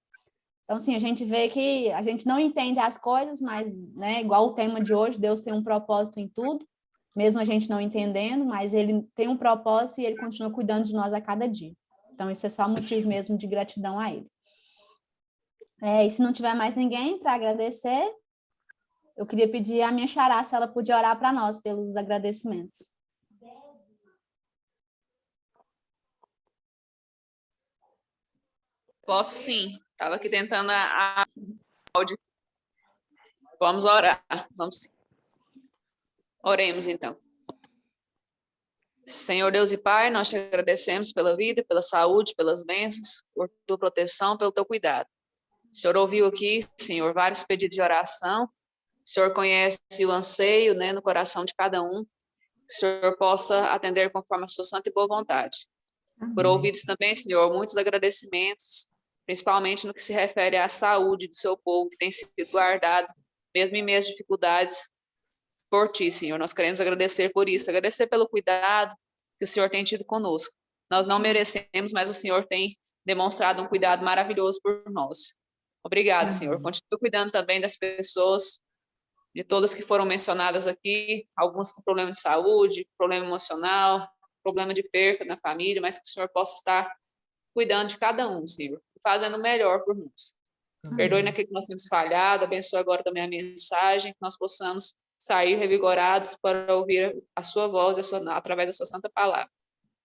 Então, assim, a gente vê que a gente não entende as coisas, mas, né, igual o tema de hoje, Deus tem um propósito em tudo, mesmo a gente não entendendo, mas ele tem um propósito e ele continua cuidando de nós a cada dia. Então, isso é só motivo mesmo de gratidão a ele. E se não tiver mais ninguém para agradecer, eu queria pedir à minha xará se ela podia orar para nós pelos agradecimentos. Posso sim. Estava aqui tentando a áudio. Vamos orar. Vamos sim. Oremos então. Senhor Deus e Pai, nós te agradecemos pela vida, pela saúde, pelas bênçãos, por tua proteção, pelo teu cuidado. O Senhor ouviu aqui, Senhor, vários pedidos de oração. O Senhor conhece o anseio, né, no coração de cada um. Que o Senhor possa atender conforme a sua santa e boa vontade. Amém. Por ouvidos também, Senhor, muitos agradecimentos, principalmente no que se refere à saúde do seu povo, que tem sido guardado, mesmo em meias dificuldades, por ti, Senhor. Nós queremos agradecer por isso, agradecer pelo cuidado que o Senhor tem tido conosco. Nós não merecemos, mas o Senhor tem demonstrado um cuidado maravilhoso por nós. Obrigado, Senhor. Continue cuidando também das pessoas, de todas que foram mencionadas aqui, algumas com problema de saúde, problema emocional, problema de perca na família, mas que o Senhor possa estar cuidando de cada um, Senhor, fazendo o melhor por nós. Perdoe naquilo que nós temos falhado, abençoe agora também a mensagem, que nós possamos sair revigorados para ouvir a sua voz através da sua santa palavra.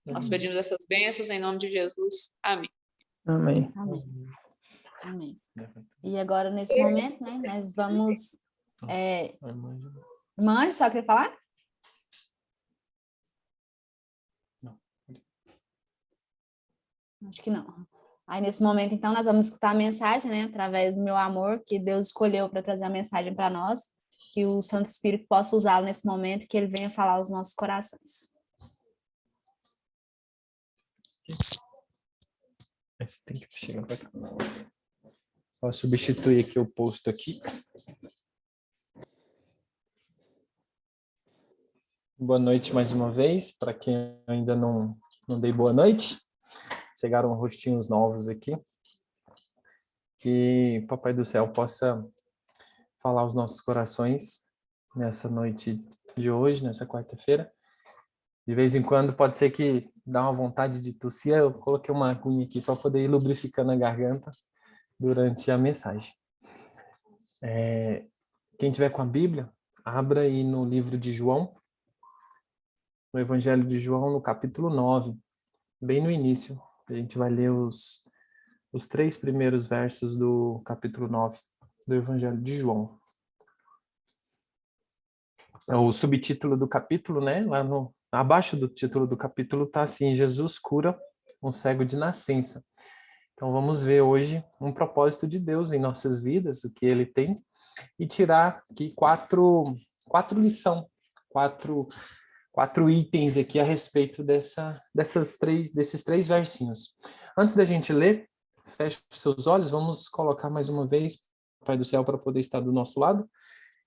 Nós pedimos essas bênçãos em nome de Jesus. Amém. Amém. Amém. Amém. E agora, nesse momento, né, nós vamos... Irmã, só queria falar? Não. Acho que não. Aí, nesse momento, então, nós vamos escutar a mensagem, né, através do meu amor, que Deus escolheu para trazer a mensagem para nós, que o Santo Espírito possa usá-lo nesse momento, que ele venha falar aos nossos corações. Esse tem que chegar para cá. Só substituir aqui o posto aqui. Boa noite mais uma vez, para quem ainda não dei boa noite. Chegaram rostinhos novos aqui. Que Papai do Céu possa falar aos nossos corações nessa noite de hoje, nessa quarta-feira. De vez em quando pode ser que dá uma vontade de tossir, eu coloquei uma aguinha aqui para poder ir lubrificando a garganta durante a mensagem. Quem tiver com a Bíblia, abra aí no livro de João, no Evangelho de João, no capítulo 9, bem no início. A gente vai ler os 3 primeiros versos do capítulo 9 do Evangelho de João. O subtítulo do capítulo, né? Abaixo do título do capítulo está assim: Jesus cura um cego de nascença. Então vamos ver hoje um propósito de Deus em nossas vidas, o que Ele tem, e tirar aqui quatro lições, quatro itens aqui a respeito desses 3 versinhos. Antes da gente ler, feche os seus olhos, vamos colocar mais uma vez o Pai do Céu para poder estar do nosso lado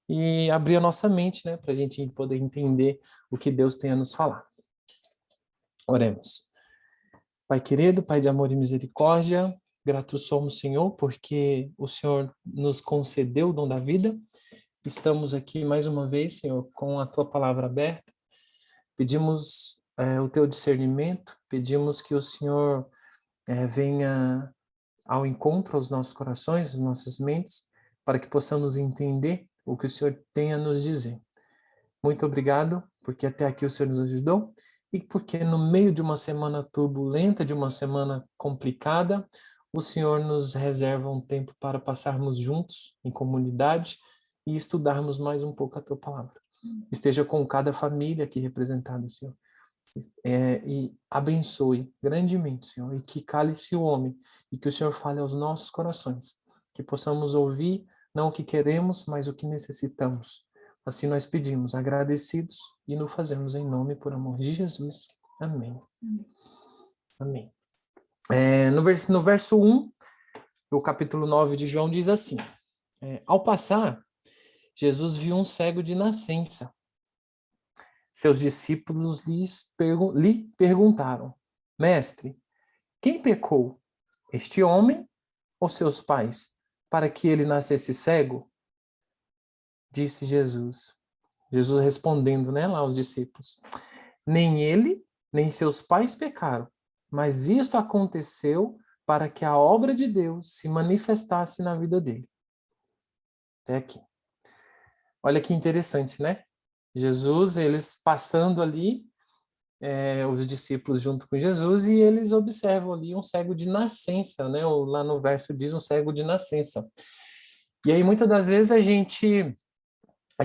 e abrir a nossa mente, né, para a gente poder entender o que Deus tem a nos falar. Oremos. Pai querido, Pai de amor e misericórdia, gratos somos, Senhor, porque o Senhor nos concedeu o dom da vida. Estamos aqui mais uma vez, Senhor, com a Tua palavra aberta. Pedimos o Teu discernimento, pedimos que o Senhor venha ao encontro aos nossos corações, às nossas mentes, para que possamos entender o que o Senhor tem a nos dizer. Muito obrigado, porque até aqui o Senhor nos ajudou, e porque no meio de uma semana turbulenta, de uma semana complicada, o Senhor nos reserva um tempo para passarmos juntos, em comunidade, e estudarmos mais um pouco a Tua palavra. Esteja com cada família aqui representada, Senhor. E abençoe grandemente, Senhor, e que cale-se o homem, e que o Senhor fale aos nossos corações, que possamos ouvir não o que queremos, mas o que necessitamos. Assim nós pedimos, agradecidos, e nos fazemos em nome e por amor de Jesus. Amém. Amém. No verso 1 do capítulo 9 de João diz assim: ao passar, Jesus viu um cego de nascença. Seus discípulos lhe perguntaram: Mestre, quem pecou, este homem ou seus pais, para que ele nascesse cego? Disse Jesus. Jesus respondendo, né, lá aos discípulos: nem ele, nem seus pais pecaram, mas isto aconteceu para que a obra de Deus se manifestasse na vida dele. Até aqui. Olha que interessante, né? Jesus, eles passando ali, os discípulos junto com Jesus, e eles observam ali um cego de nascença, né? Ou lá no verso diz um cego de nascença. E aí muitas das vezes a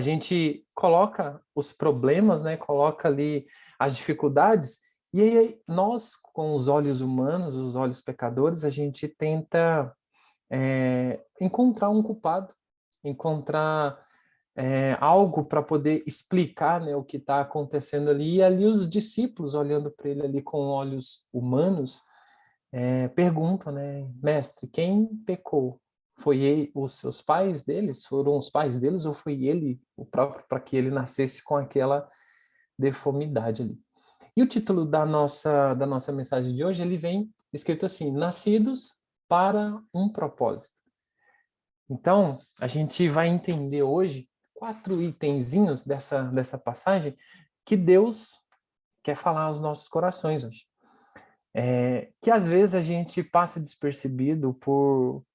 gente coloca os problemas, né? Coloca ali as dificuldades, e aí nós, com os olhos humanos, os olhos pecadores, a gente tenta encontrar um culpado, encontrar algo para poder explicar, né, o que está acontecendo ali. E ali os discípulos, olhando para ele ali com olhos humanos, perguntam, né, mestre, quem pecou? Foi ele, os seus pais deles? Foram os pais deles ou foi ele, o próprio, para que ele nascesse com aquela deformidade ali? E o título da nossa mensagem de hoje, ele vem escrito assim: nascidos para um propósito. Então, a gente vai entender hoje 4 itenzinhos dessa passagem que Deus quer falar aos nossos corações hoje. Que às vezes a gente passa despercebido por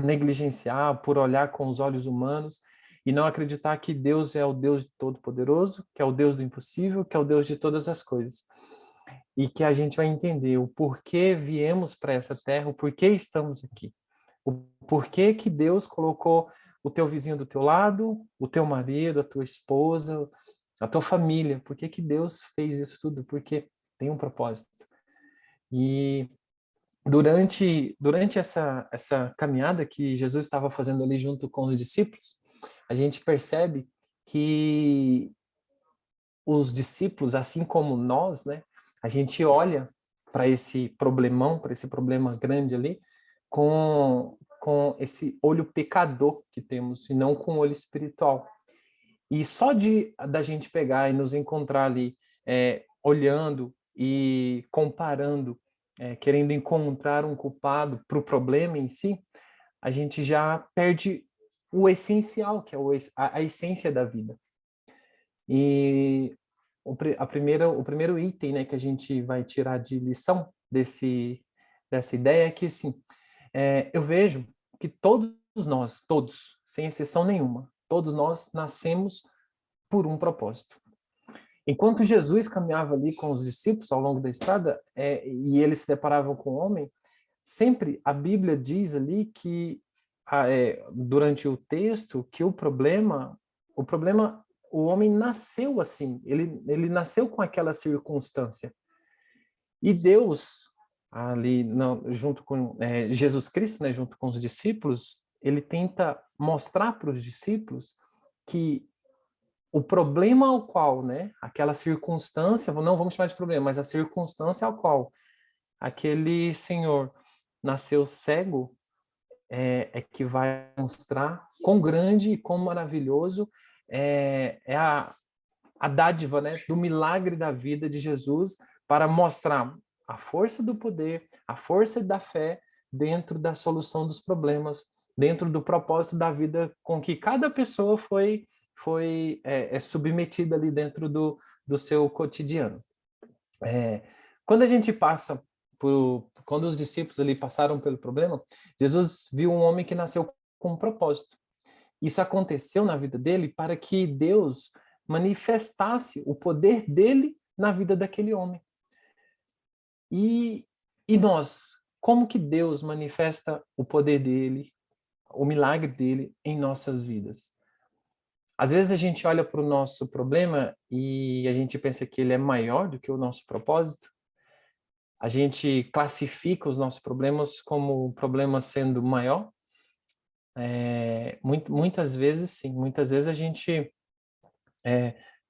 negligenciar, por olhar com os olhos humanos e não acreditar que Deus é o Deus Todo-Poderoso, que é o Deus do impossível, que é o Deus de todas as coisas. E que a gente vai entender o porquê viemos para essa terra, o porquê estamos aqui. O porquê que Deus colocou o teu vizinho do teu lado, o teu marido, a tua esposa, a tua família. Por que Deus fez isso tudo? Porque tem um propósito. E durante essa caminhada que Jesus estava fazendo ali junto com os discípulos, a gente percebe que os discípulos, assim como nós, né, a gente olha para esse problemão, para esse problema grande ali, com esse olho pecador que temos, e não com o olho espiritual. E só da gente pegar e nos encontrar ali, olhando e comparando, querendo encontrar um culpado para o problema em si, a gente já perde o essencial, que é a essência da vida. E o primeiro item, né, que a gente vai tirar de lição dessa ideia é que, assim, eu vejo que todos nós, todos, sem exceção nenhuma, todos nós nascemos por um propósito. Enquanto Jesus caminhava ali com os discípulos ao longo da estrada, e eles se deparavam com o homem, sempre a Bíblia diz ali que, durante o texto, que o problema, o homem nasceu assim, ele nasceu com aquela circunstância. E Deus, ali, junto com Jesus Cristo, né, junto com os discípulos, ele tenta mostrar para os discípulos que o problema ao qual, né, aquela circunstância, não vamos chamar de problema, mas a circunstância ao qual aquele senhor nasceu cego, é que vai mostrar quão grande e quão maravilhoso é a dádiva, né, do milagre da vida de Jesus, para mostrar a força do poder, a força da fé dentro da solução dos problemas, dentro do propósito da vida com que cada pessoa foi submetida ali dentro do seu cotidiano. Quando a gente passa quando os discípulos ali passaram pelo problema, Jesus viu um homem que nasceu com um propósito. Isso aconteceu na vida dele para que Deus manifestasse o poder dele na vida daquele homem. E nós, como que Deus manifesta o poder dele, o milagre dele em nossas vidas? Às vezes a gente olha para o nosso problema e a gente pensa que ele é maior do que o nosso propósito. A gente classifica os nossos problemas como o problema sendo maior. Muitas vezes, sim. Muitas vezes a gente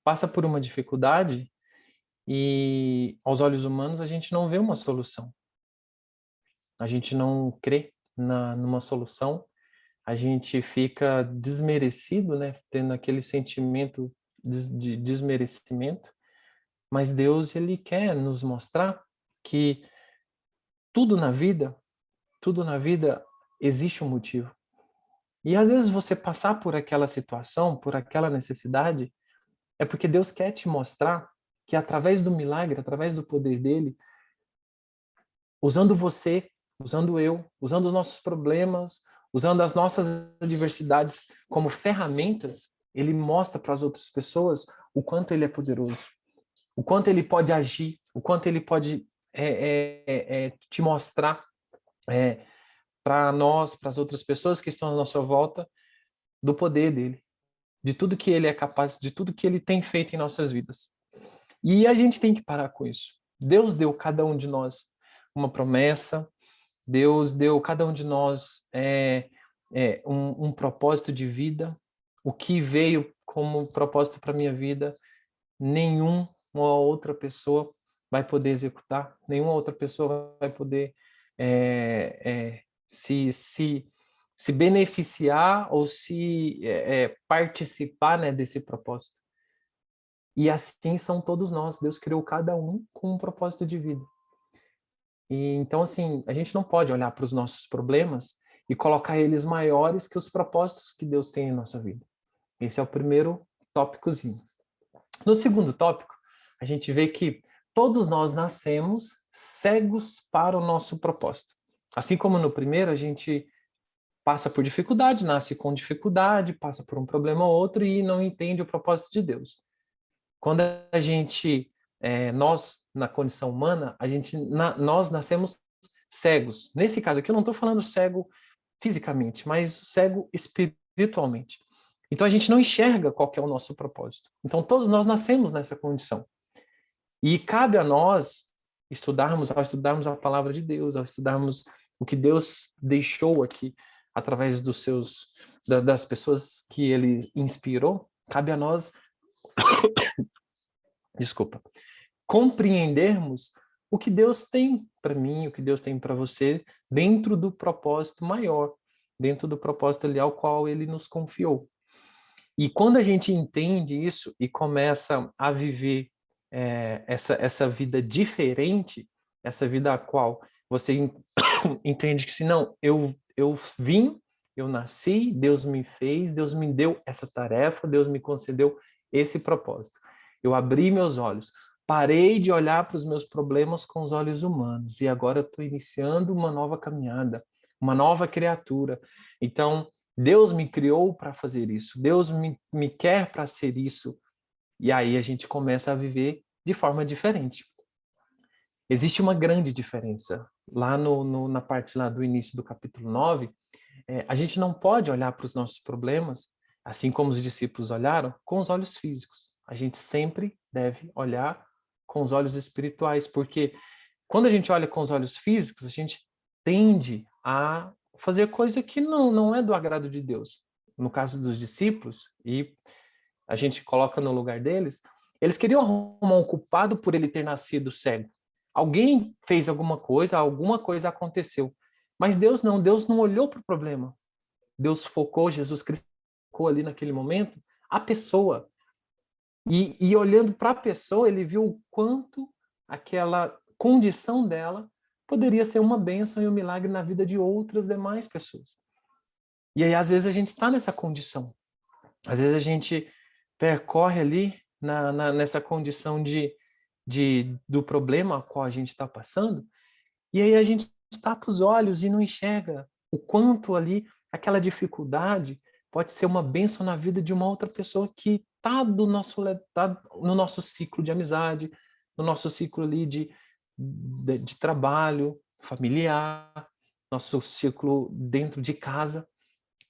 passa por uma dificuldade e, aos olhos humanos, a gente não vê uma solução. A gente não crê numa solução. A gente fica desmerecido, né? Tendo aquele sentimento de desmerecimento. Mas Deus, ele quer nos mostrar que tudo na vida existe um motivo. E às vezes você passar por aquela situação, por aquela necessidade, é porque Deus quer te mostrar que através do milagre, através do poder dele, usando você, usando eu, usando os nossos problemas, usando as nossas adversidades como ferramentas, ele mostra para as outras pessoas o quanto ele é poderoso, o quanto ele pode agir, o quanto ele pode te mostrar para nós, para as outras pessoas que estão à nossa volta, do poder dele, de tudo que ele é capaz, de tudo que ele tem feito em nossas vidas. E a gente tem que parar com isso. Deus deu cada um de nós uma promessa, Deus deu cada um de nós um propósito de vida. O que veio como propósito para a minha vida, nenhuma outra pessoa vai poder executar, nenhuma outra pessoa vai poder se beneficiar ou participar, né, desse propósito. E assim são todos nós. Deus criou cada um com um propósito de vida. E então, assim, a gente não pode olhar para os nossos problemas e colocar eles maiores que os propósitos que Deus tem em nossa vida. Esse é o primeiro tópicozinho. No segundo tópico, a gente vê que todos nós nascemos cegos para o nosso propósito. Assim como no primeiro, a gente passa por dificuldade, nasce com dificuldade, passa por um problema ou outro e não entende o propósito de Deus. Quando a gente, nós, na condição humana, nós nascemos cegos. Nesse caso aqui, eu não estou falando cego fisicamente, mas cego espiritualmente. Então, a gente não enxerga qual que é o nosso propósito. Então, todos nós nascemos nessa condição. E cabe a nós ao estudarmos a palavra de Deus, ao estudarmos o que Deus deixou aqui, através das pessoas que ele inspirou, cabe a nós compreendermos o que Deus tem para mim, o que Deus tem para você, dentro do propósito maior, dentro do propósito ali ao qual ele nos confiou. E quando a gente entende isso e começa a viver essa vida diferente, essa vida a qual você entende que se não, eu vim, eu nasci, Deus me fez, Deus me deu essa tarefa, Deus me concedeu esse propósito. Eu abri meus olhos, parei de olhar para os meus problemas com os olhos humanos e agora estou iniciando uma nova caminhada, uma nova criatura. Então, Deus me criou para fazer isso, Deus me quer para ser isso. E aí a gente começa a viver de forma diferente. Existe uma grande diferença. Lá na parte lá do início do capítulo 9, a gente não pode olhar para os nossos problemas, assim como os discípulos olharam, com os olhos físicos. A gente sempre deve olhar com os olhos espirituais, porque quando a gente olha com os olhos físicos, a gente tende a fazer coisa que não é do agrado de Deus. No caso dos discípulos, e a gente coloca no lugar deles, eles queriam arrumar um culpado por ele ter nascido cego. Alguém fez alguma coisa aconteceu. Mas Deus não olhou para o problema. Deus focou, Jesus Cristo focou ali naquele momento, a pessoa. E olhando para a pessoa, ele viu o quanto aquela condição dela poderia ser uma bênção e um milagre na vida de outras demais pessoas. E aí, às vezes, a gente está nessa condição. Às vezes, a gente percorre ali nessa condição do problema a qual a gente está passando, e aí a gente tapa os olhos e não enxerga o quanto ali aquela dificuldade pode ser uma bênção na vida de uma outra pessoa que está no nosso ciclo de amizade, no nosso ciclo ali de trabalho familiar, nosso ciclo dentro de casa.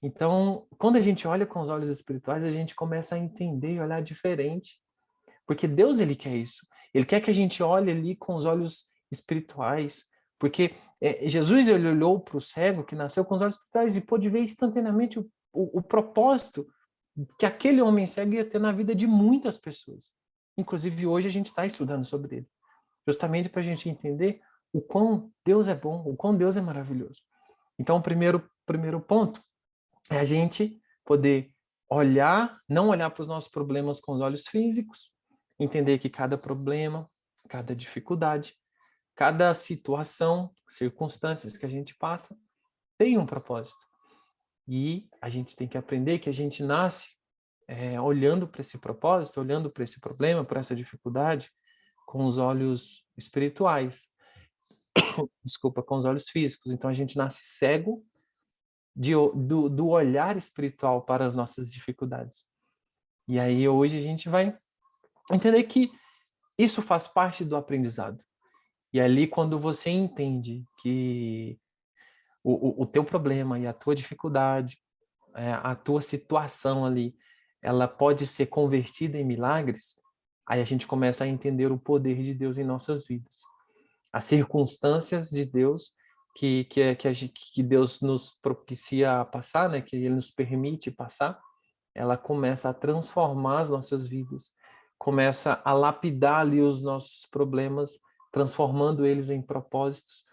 Então, quando a gente olha com os olhos espirituais, a gente começa a entender e olhar diferente, porque Deus, ele quer isso. Ele quer que a gente olhe ali com os olhos espirituais, porque Jesus, ele olhou para o cego que nasceu com os olhos espirituais e pôde ver instantaneamente o propósito que aquele homem cego ia ter na vida de muitas pessoas. Inclusive, hoje a gente está estudando sobre ele, justamente para a gente entender o quão Deus é bom, o quão Deus é maravilhoso. Então, o primeiro ponto é a gente poder não olhar para os nossos problemas com os olhos físicos, entender que cada problema, cada dificuldade, cada situação, circunstâncias que a gente passa, tem um propósito. E a gente tem que aprender que a gente nasce olhando para esse propósito, olhando para esse problema, para essa dificuldade, com os olhos espirituais. Desculpa, com os olhos físicos. Então a gente nasce cego do olhar espiritual para as nossas dificuldades. E aí hoje a gente vai entender que isso faz parte do aprendizado. E ali quando você entende que o teu problema e a tua dificuldade, a tua situação ali, ela pode ser convertida em milagres, aí a gente começa a entender o poder de Deus em nossas vidas. As circunstâncias de Deus que Deus nos propicia a passar, né, que Ele nos permite passar, ela começa a transformar as nossas vidas, começa a lapidar ali os nossos problemas, transformando eles em propósitos,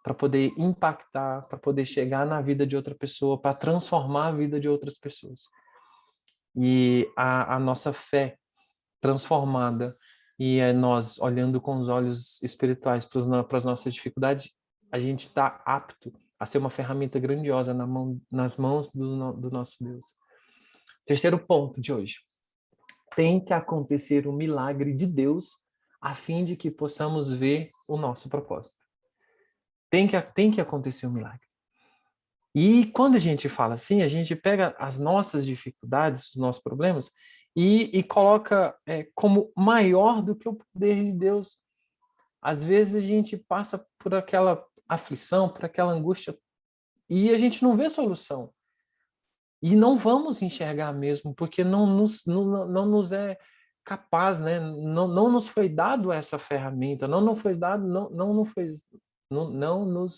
para poder impactar, para poder chegar na vida de outra pessoa, para transformar a vida de outras pessoas. E a nossa fé transformada, e nós olhando com os olhos espirituais para as nossas dificuldades, a gente está apto a ser uma ferramenta grandiosa nas mãos do nosso Deus. Terceiro ponto de hoje. Tem que acontecer um milagre de Deus a fim de que possamos ver o nosso propósito. Tem que acontecer um milagre. E quando a gente fala assim, a gente pega as nossas dificuldades, os nossos problemas, e coloca como maior do que o poder de Deus. Às vezes a gente passa por aquela aflição, por aquela angústia, e a gente não vê solução. E não vamos enxergar mesmo, porque não nos é capaz, né? Não nos foi dado essa ferramenta, não nos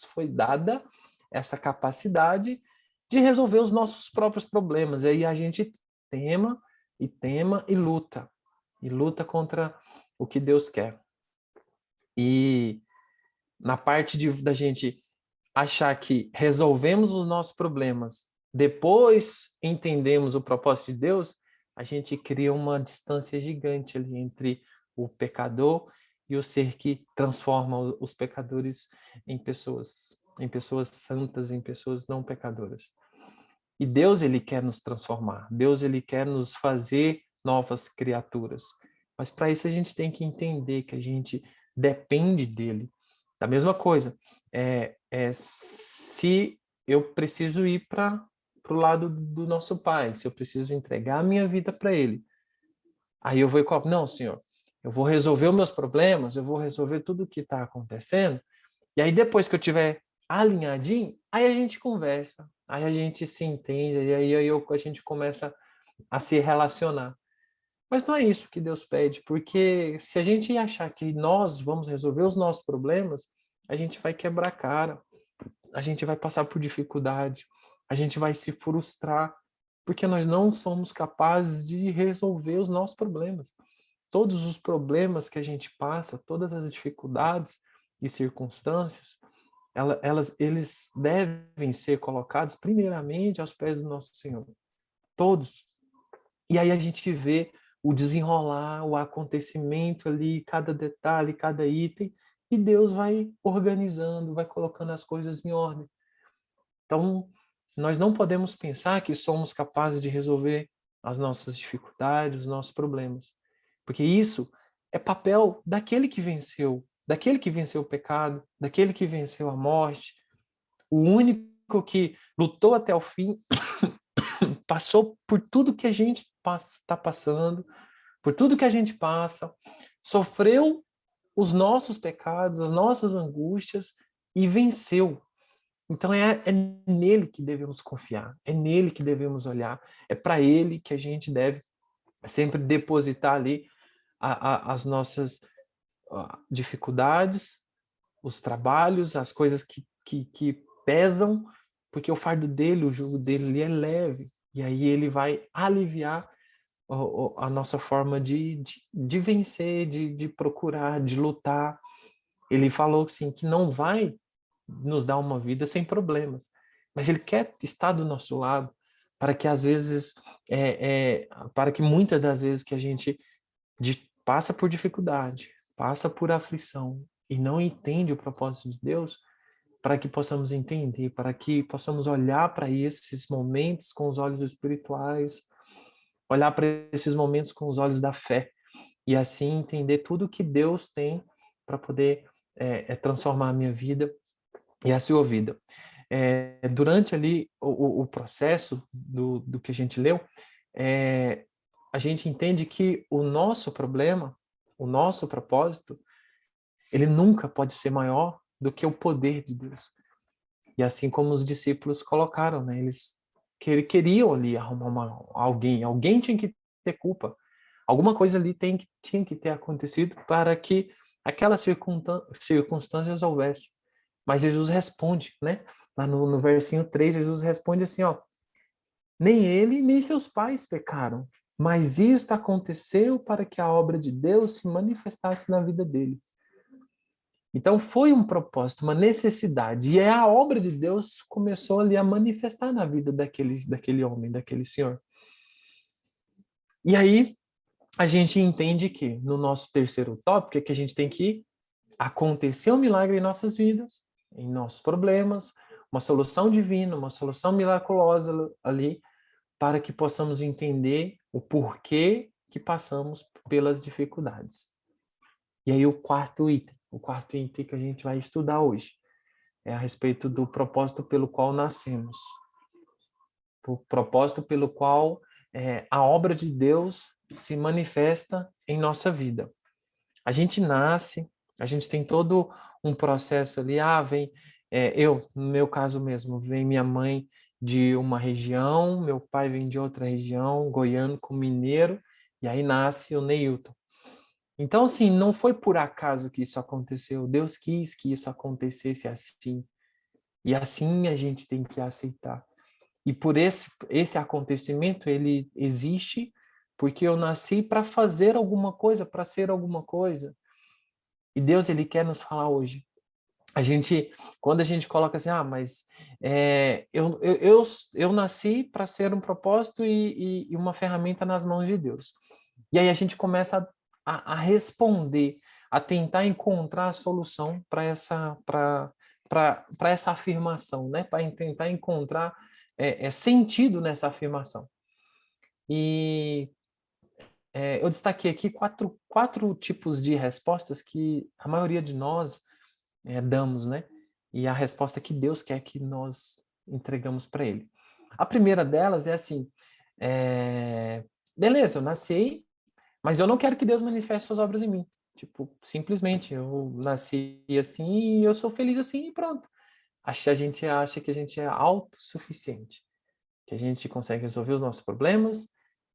foi dada essa capacidade de resolver os nossos próprios problemas. E aí a gente tema e luta contra o que Deus quer. E na parte da gente achar que resolvemos os nossos problemas, depois entendemos o propósito de Deus, a gente cria uma distância gigante ali entre o pecador e o ser que transforma os pecadores em pessoas santas, em pessoas não pecadoras. E Deus, ele quer nos transformar. Deus, ele quer nos fazer novas criaturas. Mas para isso a gente tem que entender que a gente depende dele. Da mesma coisa, se eu preciso ir para o lado do nosso Pai, se eu preciso entregar a minha vida para ele, aí eu vou e coloco, não, Senhor, eu vou resolver os meus problemas, eu vou resolver tudo o que está acontecendo, e aí depois que eu tiver alinhadinho, aí a gente conversa, aí a gente se entende, e aí a gente começa a se relacionar. Mas não é isso que Deus pede, porque se a gente achar que nós vamos resolver os nossos problemas, a gente vai quebrar a cara, a gente vai passar por dificuldade, a gente vai se frustrar, porque nós não somos capazes de resolver os nossos problemas. Todos os problemas que a gente passa, todas as dificuldades e circunstâncias, eles devem ser colocados primeiramente aos pés do nosso Senhor. Todos. E aí a gente vê o desenrolar, o acontecimento ali, cada detalhe, cada item, e Deus vai organizando, vai colocando as coisas em ordem. Então, nós não podemos pensar que somos capazes de resolver as nossas dificuldades, os nossos problemas. Porque isso é papel daquele que venceu o pecado, daquele que venceu a morte, o único que lutou até o fim, passou por tudo que a gente está passando, por tudo que a gente passa, sofreu os nossos pecados, as nossas angústias e venceu. Então é nele que devemos confiar, é nele que devemos olhar, é para ele que a gente deve sempre depositar ali as nossas dificuldades, os trabalhos, as coisas que pesam, porque o fardo dele, o jugo dele é leve, e aí ele vai aliviar a nossa forma de vencer, de procurar, de lutar. Ele falou assim, que não vai nos dar uma vida sem problemas, mas ele quer estar do nosso lado para que às vezes, para que muitas das vezes que a gente passa por dificuldade, passa por aflição e não entende o propósito de Deus, para que possamos entender, para que possamos olhar para esses momentos com os olhos espirituais, olhar para esses momentos com os olhos da fé e assim entender tudo que Deus tem para poder transformar a minha vida e a sua vida. Durante ali o processo do que a gente leu, a gente entende que o nosso problema, o nosso propósito, ele nunca pode ser maior do que o poder de Deus. E assim como os discípulos colocaram, né? Eles queriam ali arrumar alguém tinha que ter culpa. Alguma coisa ali tinha que ter acontecido para que aquelas circunstâncias houvesse. Mas Jesus responde, né? Lá no versinho 3, Jesus responde assim, ó, nem ele, nem seus pais pecaram, mas isto aconteceu para que a obra de Deus se manifestasse na vida dele. Então foi um propósito, uma necessidade, e a obra de Deus começou ali a manifestar na vida daquele homem, daquele senhor. E aí a gente entende que no nosso terceiro tópico é que a gente tem que acontecer um milagre em nossas vidas, em nossos problemas, uma solução divina, uma solução miraculosa ali, para que possamos entender o porquê que passamos pelas dificuldades. E aí o quarto item que a gente vai estudar hoje é a respeito do propósito pelo qual nascemos. O propósito pelo qual a obra de Deus se manifesta em nossa vida. A gente nasce, a gente tem todo um processo ali, no meu caso mesmo, vem minha mãe de uma região, meu pai vem de outra região, goiano com mineiro, e aí nasce o Neilton. Então, assim, não foi por acaso que isso aconteceu, Deus quis que isso acontecesse assim, e assim a gente tem que aceitar. E por esse acontecimento, ele existe porque eu nasci para fazer alguma coisa, para ser alguma coisa. E Deus, ele quer nos falar hoje quando a gente coloca assim, mas eu nasci para ser um propósito e uma ferramenta nas mãos de Deus. E aí a gente começa a responder, a tentar encontrar a solução para essa afirmação, né? Para tentar encontrar sentido nessa afirmação. E eu destaquei aqui quatro tipos de respostas que a maioria de nós damos, né? E a resposta que Deus quer que nós entregamos para Ele. A primeira delas é assim, beleza, eu nasci, mas eu não quero que Deus manifeste suas obras em mim. Tipo, simplesmente, eu nasci assim e eu sou feliz assim e pronto. A gente acha que a gente é autossuficiente, que a gente consegue resolver os nossos problemas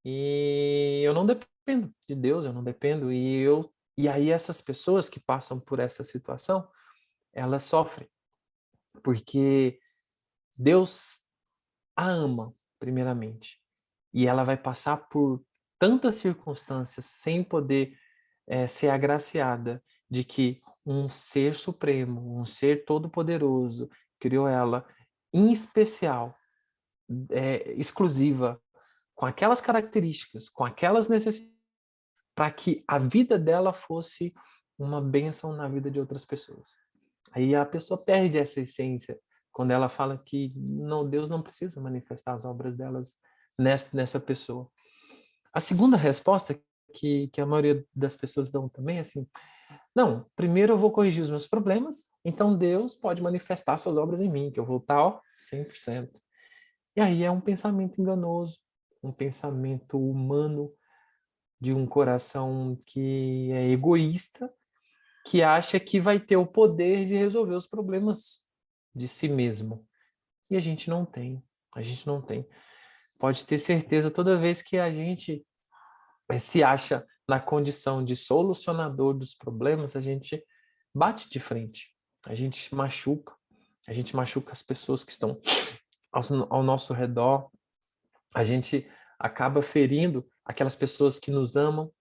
e eu não dependo de Deus, eu não dependo. E aí essas pessoas que passam por essa situação, elas sofrem, porque Deus a ama, primeiramente, e ela vai passar por tantas circunstâncias sem poder ser agraciada de que um ser supremo, um ser todo-poderoso, criou ela em especial, exclusiva, com aquelas características, com aquelas necessidades, para que a vida dela fosse uma bênção na vida de outras pessoas. Aí a pessoa perde essa essência quando ela fala que não, Deus não precisa manifestar as obras delas nessa pessoa. A segunda resposta que a maioria das pessoas dão também é assim, não, primeiro eu vou corrigir os meus problemas, então Deus pode manifestar suas obras em mim, que eu vou estar 100%. E aí é um pensamento enganoso, um pensamento humano de um coração que é egoísta, que acha que vai ter o poder de resolver os problemas de si mesmo. E a gente não tem. Pode ter certeza, toda vez que a gente se acha na condição de solucionador dos problemas, a gente bate de frente, a gente machuca as pessoas que estão ao nosso redor, a gente acaba ferindo aquelas pessoas que nos amam,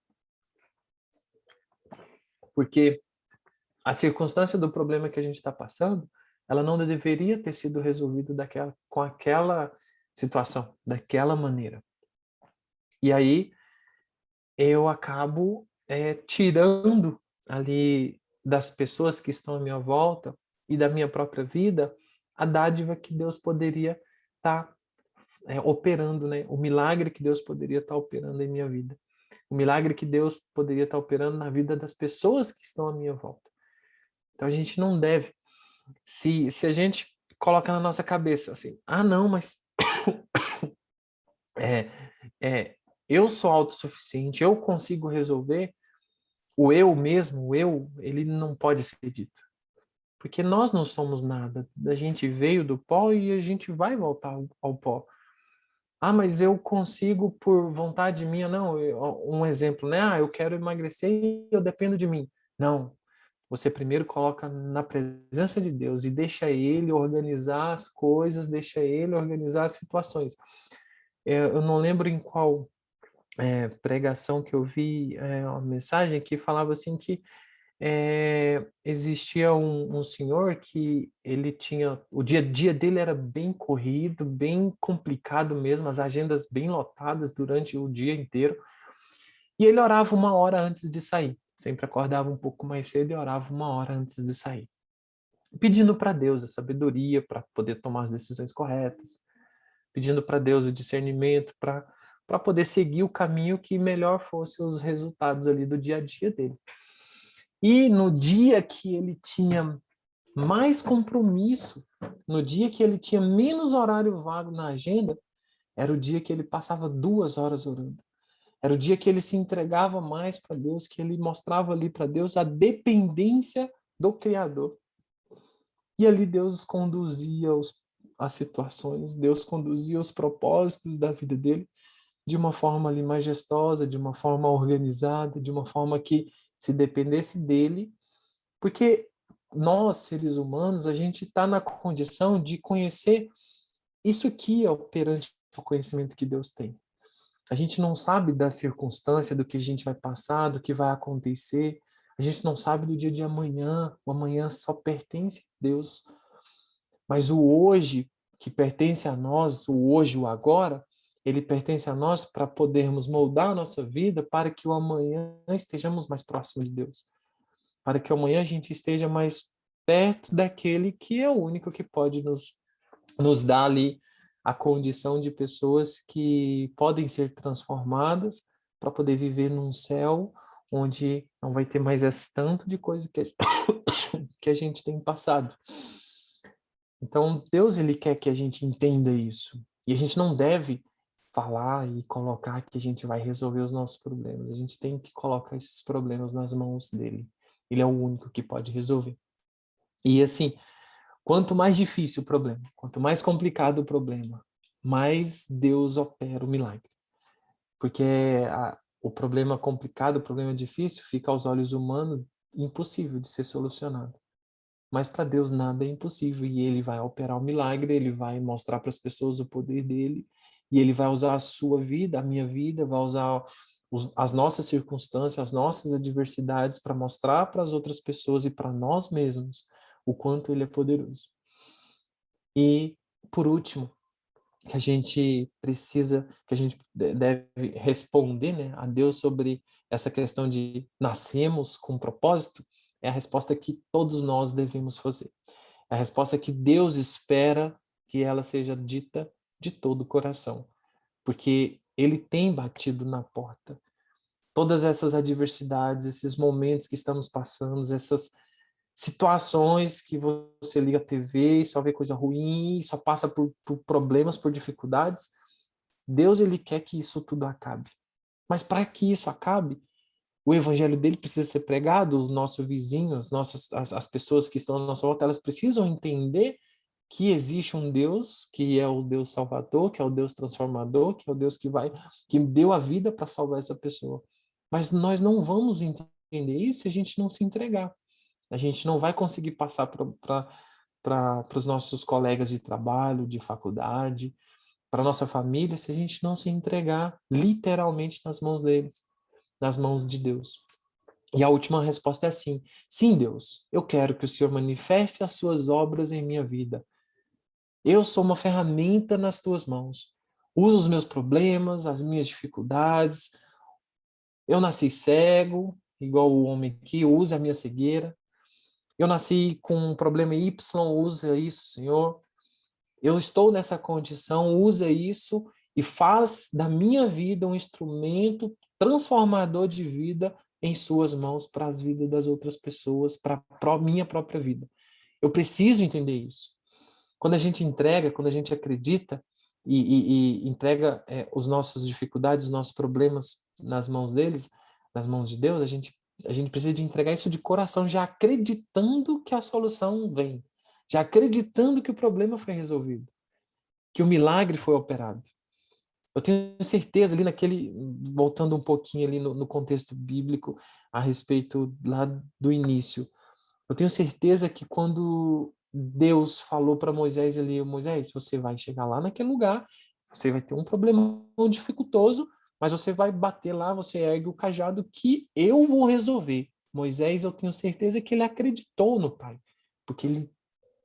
porque a circunstância do problema que a gente está passando, ela não deveria ter sido resolvida com aquela situação, daquela maneira. E aí eu acabo tirando ali das pessoas que estão à minha volta e da minha própria vida a dádiva que Deus poderia estar operando, né? O milagre que Deus poderia estar operando em minha vida. O milagre que Deus poderia estar operando na vida das pessoas que estão à minha volta. Então a gente não deve. Se a gente coloca na nossa cabeça assim, não, mas eu sou autossuficiente, eu consigo resolver, o eu mesmo, ele não pode ser dito. Porque nós não somos nada. A gente veio do pó e a gente vai voltar ao pó. Mas eu consigo por vontade minha. Não, um exemplo, né? Eu quero emagrecer e eu dependo de mim. Não. Você primeiro coloca na presença de Deus e deixa Ele organizar as coisas, deixa Ele organizar as situações. Eu não lembro em qual pregação que eu vi uma mensagem que falava assim que existia um senhor que ele tinha, o dia a dia dele era bem corrido, bem complicado mesmo, as agendas bem lotadas durante o dia inteiro, e ele orava 1 hora antes de sair, sempre acordava um pouco mais cedo e orava 1 hora antes de sair, pedindo para Deus a sabedoria para poder tomar as decisões corretas, pedindo para Deus o discernimento para poder seguir o caminho que melhor fosse os resultados ali do dia a dia dele. E no dia que ele tinha mais compromisso, no dia que ele tinha menos horário vago na agenda, era o dia que ele passava 2 horas orando. Era o dia que ele se entregava mais para Deus, que ele mostrava ali para Deus a dependência do Criador. E ali Deus conduzia as situações, Deus conduzia os propósitos da vida dele de uma forma ali majestosa, de uma forma organizada, de uma forma que se dependesse dele, porque nós, seres humanos, a gente está na condição de conhecer isso aqui perante o conhecimento que Deus tem. A gente não sabe da circunstância, do que a gente vai passar, do que vai acontecer, A gente não sabe do dia de amanhã, o amanhã só pertence a Deus. Mas o hoje, que pertence a nós, o hoje, o agora, ele pertence a nós para podermos moldar a nossa vida para que o amanhã estejamos mais próximos de Deus. Para que amanhã a gente esteja mais perto daquele que é o único que pode nos dar ali a condição de pessoas que podem ser transformadas para poder viver num céu onde não vai ter mais esse tanto de coisa que a gente tem passado. Então, Deus, ele quer que a gente entenda isso. E a gente não deve falar e colocar que a gente vai resolver os nossos problemas. A gente tem que colocar esses problemas nas mãos dele. Ele é o único que pode resolver. E assim, quanto mais difícil o problema, quanto mais complicado o problema, mais Deus opera o milagre. Porque o problema complicado, o problema difícil, fica aos olhos humanos impossível de ser solucionado. Mas para Deus nada é impossível e ele vai operar o milagre, ele vai mostrar para as pessoas o poder dele e ele vai usar a sua vida, a minha vida, vai usar as nossas circunstâncias, as nossas adversidades para mostrar para as outras pessoas e para nós mesmos o quanto ele é poderoso. E, por último, que a gente deve responder, né, a Deus sobre essa questão de nascemos com propósito, é a resposta que todos nós devemos fazer. É a resposta que Deus espera que ela seja dita de todo o coração, porque ele tem batido na porta. Todas essas adversidades, esses momentos que estamos passando, essas situações que você liga a TV e só vê coisa ruim, só passa por problemas, por dificuldades. Deus, ele quer que isso tudo acabe. Mas para que isso acabe, o evangelho dele precisa ser pregado, os nossos vizinhos, as pessoas que estão à nossa volta, elas precisam entender que existe um Deus, que é o Deus Salvador, que é o Deus transformador, que é o Deus que deu a vida para salvar essa pessoa. Mas nós não vamos entender isso se a gente não se entregar. A gente não vai conseguir passar para os nossos colegas de trabalho, de faculdade, para a nossa família, se a gente não se entregar literalmente nas mãos deles, nas mãos de Deus. E a última resposta é assim: sim, Deus, eu quero que o Senhor manifeste as suas obras em minha vida. Eu sou uma ferramenta nas tuas mãos. Usa os meus problemas, as minhas dificuldades. Eu nasci cego, igual o homem aqui, usa a minha cegueira. Eu nasci com um problema Y, usa isso, Senhor. Eu estou nessa condição, usa isso e faz da minha vida um instrumento transformador de vida em suas mãos para as vidas das outras pessoas, para a minha própria vida. Eu preciso entender isso. Quando a gente entrega, quando a gente acredita e entrega os nossas dificuldades, os nossos problemas nas mãos deles, nas mãos de Deus, a gente precisa de entregar isso de coração, já acreditando que a solução vem, já acreditando que o problema foi resolvido, que o milagre foi operado. Eu tenho certeza ali voltando um pouquinho ali no contexto bíblico a respeito lá do início, eu tenho certeza que quando Deus falou para Moisés ali, Moisés, você vai chegar lá naquele lugar, você vai ter um problema dificultoso, mas você vai bater lá, você ergue o cajado que eu vou resolver. Moisés, eu tenho certeza que ele acreditou no Pai, porque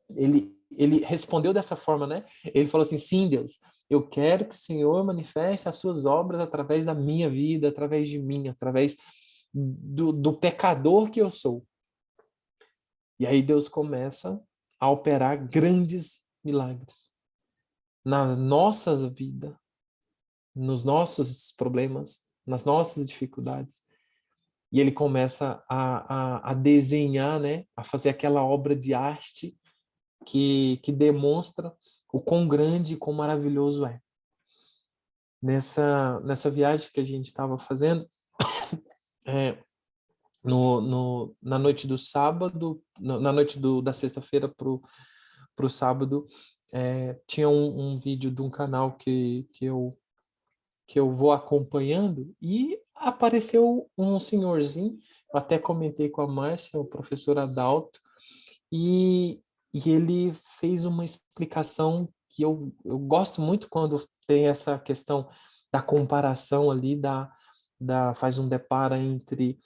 ele respondeu dessa forma, né? Ele falou assim, sim, Deus, eu quero que o Senhor manifeste as suas obras através da minha vida, através de mim, através do pecador que eu sou. E aí Deus começa a operar grandes milagres na nossa vida, nos nossos problemas, nas nossas dificuldades. E ele começa a desenhar, né? A fazer aquela obra de arte que demonstra o quão grande e quão maravilhoso é. Nessa viagem que a gente estava fazendo, na noite do sábado, na noite da sexta-feira para o sábado, tinha um vídeo de um canal que eu vou acompanhando e apareceu um senhorzinho, eu até comentei com a Márcia, o professor Adalto, e ele fez uma explicação que eu gosto muito quando tem essa questão da comparação ali, faz um deparo entre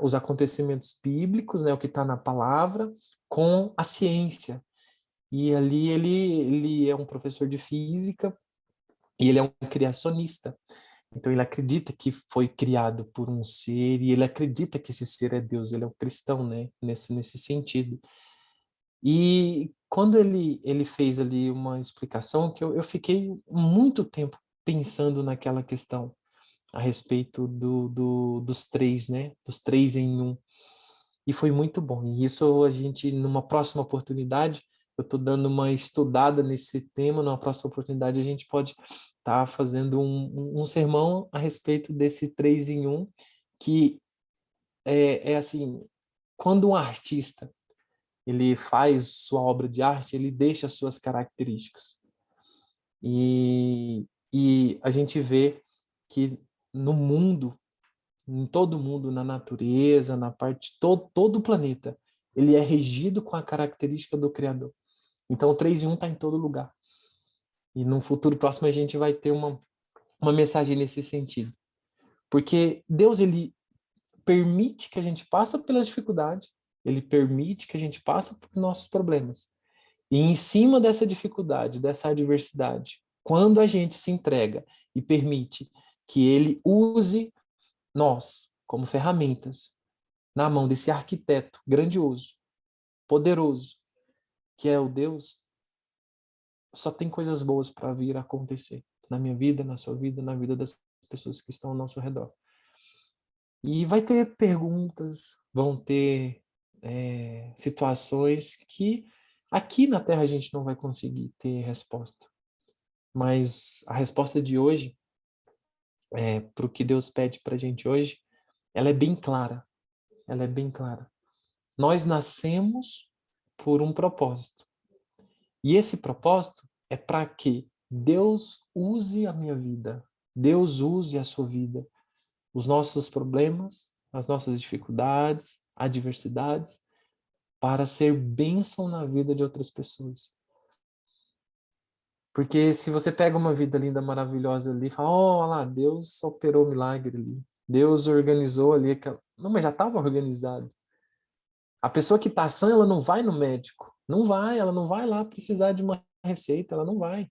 os acontecimentos bíblicos, né, o que está na palavra, com a ciência. E ali ele é um professor de física e ele é um criacionista. Então ele acredita que foi criado por um ser e ele acredita que esse ser é Deus. Ele é um cristão, né, nesse sentido. E quando ele fez ali uma explicação que eu fiquei muito tempo pensando naquela questão a respeito dos três, né? Dos três em um. E foi muito bom. E isso a gente, numa próxima oportunidade, eu estou dando uma estudada nesse tema, numa próxima oportunidade a gente pode estar fazendo um sermão a respeito desse três em um, que é assim, quando um artista ele faz sua obra de arte, ele deixa suas características. E a gente vê que no mundo, em todo mundo, na natureza, na parte, todo o planeta, ele é regido com a característica do Criador. Então, o 3 em 1 está em todo lugar. E no futuro próximo a gente vai ter uma mensagem nesse sentido. Porque Deus, ele permite que a gente passe pela dificuldade, ele permite que a gente passe por nossos problemas. E em cima dessa dificuldade, dessa adversidade, quando a gente se entrega e permite que ele use nós como ferramentas na mão desse arquiteto grandioso, poderoso, que é o Deus, só tem coisas boas para vir a acontecer na minha vida, na sua vida, na vida das pessoas que estão ao nosso redor. E vai ter perguntas, vão ter situações que aqui na Terra a gente não vai conseguir ter resposta. Mas a resposta de hoje, para o que Deus pede para a gente hoje, ela é bem clara. Ela é bem clara. Nós nascemos por um propósito. E esse propósito é para que Deus use a minha vida, Deus use a sua vida, os nossos problemas, as nossas dificuldades, adversidades, para ser bênção na vida de outras pessoas. Porque se você pega uma vida linda, maravilhosa ali, e fala, olha lá, Deus operou o milagre ali, Deus organizou ali aquela... Não, mas já estava organizado. A pessoa que está sã, ela não vai no médico, ela não vai lá precisar de uma receita, ela não vai.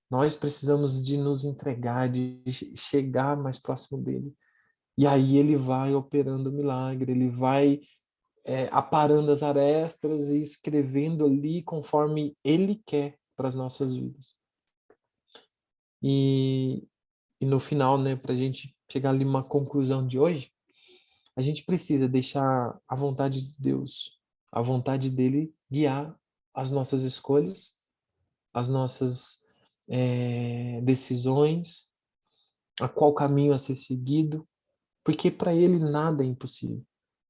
Nós precisamos de nos entregar, de chegar mais próximo dele. E aí ele vai operando o milagre, ele vai aparando as arestas e escrevendo ali conforme ele quer para as nossas vidas. E no final, né, para a gente chegar ali uma conclusão de hoje, a gente precisa deixar a vontade de Deus, a vontade dele guiar as nossas escolhas, as nossas decisões, a qual caminho a ser seguido, porque para ele nada é impossível,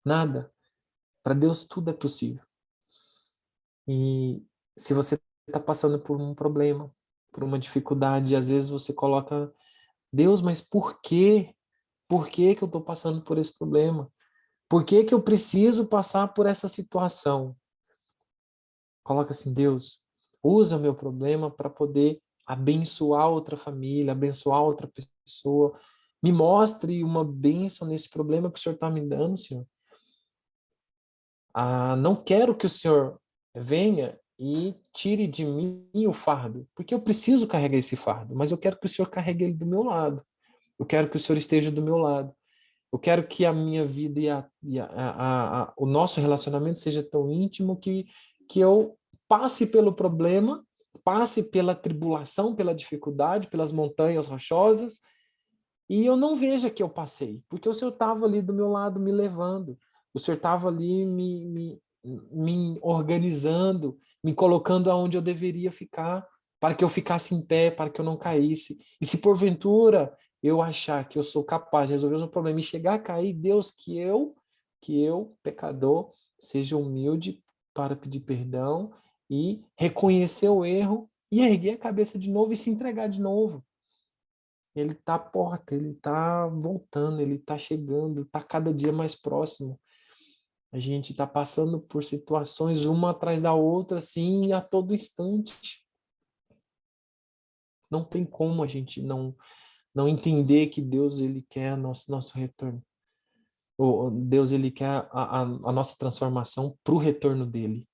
nada. Para Deus tudo é possível. E se você está passando por um problema, por uma dificuldade, às vezes você coloca, Deus, mas por quê? Por que que eu estou passando por esse problema? Por que que eu preciso passar por essa situação? Coloca assim, Deus, usa o meu problema para poder abençoar outra família, abençoar outra pessoa. Me mostre uma bênção nesse problema que o Senhor está me dando, Senhor. Não quero que o Senhor venha e tire de mim o fardo, porque eu preciso carregar esse fardo, mas eu quero que o Senhor carregue ele do meu lado. Eu quero que o Senhor esteja do meu lado. Eu quero que a minha vida e o nosso relacionamento seja tão íntimo que eu passe pelo problema, passe pela tribulação, pela dificuldade, pelas montanhas rochosas, e eu não veja que eu passei, porque o Senhor estava ali do meu lado me levando, o Senhor estava ali me organizando, me colocando aonde eu deveria ficar, para que eu ficasse em pé, para que eu não caísse. E se porventura eu achar que eu sou capaz de resolver o meu problema e chegar a cair, Deus, que eu, pecador, seja humilde para pedir perdão e reconhecer o erro e erguer a cabeça de novo e se entregar de novo. Ele está à porta, ele está voltando, ele está chegando, está cada dia mais próximo. A gente está passando por situações uma atrás da outra, assim, a todo instante. Não tem como a gente não entender que Deus ele quer nosso retorno. Deus, ele quer a nossa transformação para o retorno dele.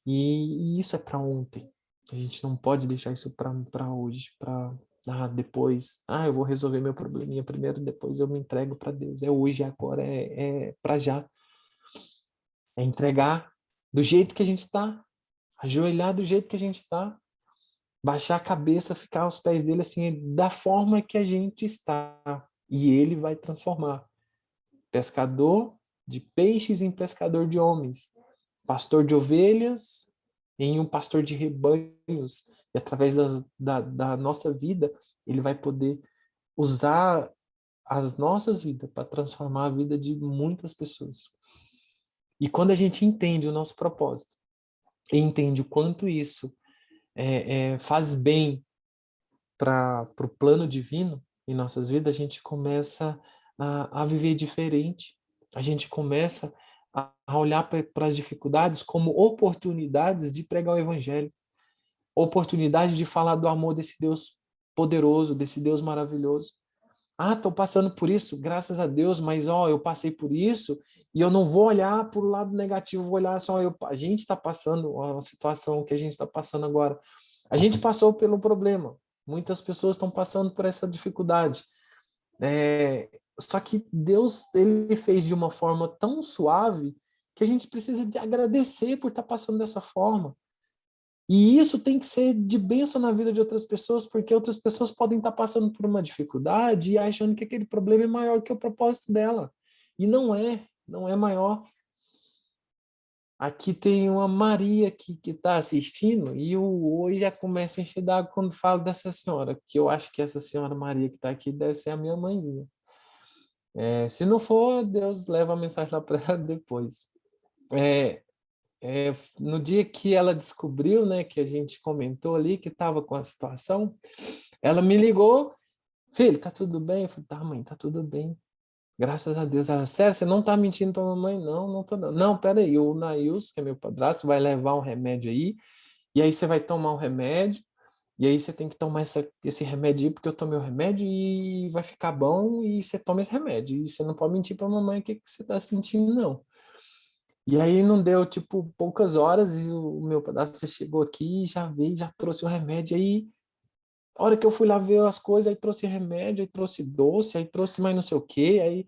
E isso é para ontem. A gente não pode deixar isso para hoje, para depois. Eu vou resolver meu probleminha primeiro, depois eu me entrego para Deus. É hoje, é agora, é para já. É entregar do jeito que a gente está, ajoelhar do jeito que a gente está, baixar a cabeça, ficar aos pés dele assim, da forma que a gente está. E ele vai transformar. Pescador de peixes em pescador de homens. Pastor de ovelhas em um pastor de rebanhos. E através da nossa vida, ele vai poder usar as nossas vidas para transformar a vida de muitas pessoas. E quando a gente entende o nosso propósito, e entende o quanto isso faz bem para o plano divino em nossas vidas, a gente começa a viver diferente. A gente começa a olhar para as dificuldades como oportunidades de pregar o evangelho, oportunidade de falar do amor desse Deus poderoso, desse Deus maravilhoso. Estou passando por isso, graças a Deus, mas eu passei por isso e eu não vou olhar para o lado negativo, vou olhar só, a gente está passando a situação que a gente está passando agora. A gente passou pelo problema, muitas pessoas estão passando por essa dificuldade. Só que Deus, ele fez de uma forma tão suave que a gente precisa de agradecer por estar passando dessa forma. E isso tem que ser de bênção na vida de outras pessoas, porque outras pessoas podem estar passando por uma dificuldade e achando que aquele problema é maior que o propósito dela. E não é maior. Aqui tem uma Maria que está assistindo e o oi já começa a encher d'água quando falo dessa senhora, que eu acho que essa senhora Maria que está aqui deve ser a minha mãezinha. Se não for, Deus leva a mensagem lá para ela depois. No dia que ela descobriu, né, que a gente comentou ali, que estava com a situação, ela me ligou, filho, tá tudo bem? Eu falei, tá, mãe, tá tudo bem. Graças a Deus. Ela, sério, você não tá mentindo pra mamãe? Não, não tô não. Não, peraí, o Nailson, que é meu padrasto, vai levar um remédio aí, e aí você vai tomar um remédio, e aí você tem que tomar esse remédio aí, porque eu tomei o remédio e vai ficar bom, e você toma esse remédio. E você não pode mentir pra mamãe o que você tá sentindo, não. E aí não deu, tipo, poucas horas, e o meu padrasto chegou aqui, e já veio, já trouxe o remédio, aí a hora que eu fui lá ver as coisas, aí trouxe remédio, aí trouxe doce, aí trouxe mais não sei o quê, aí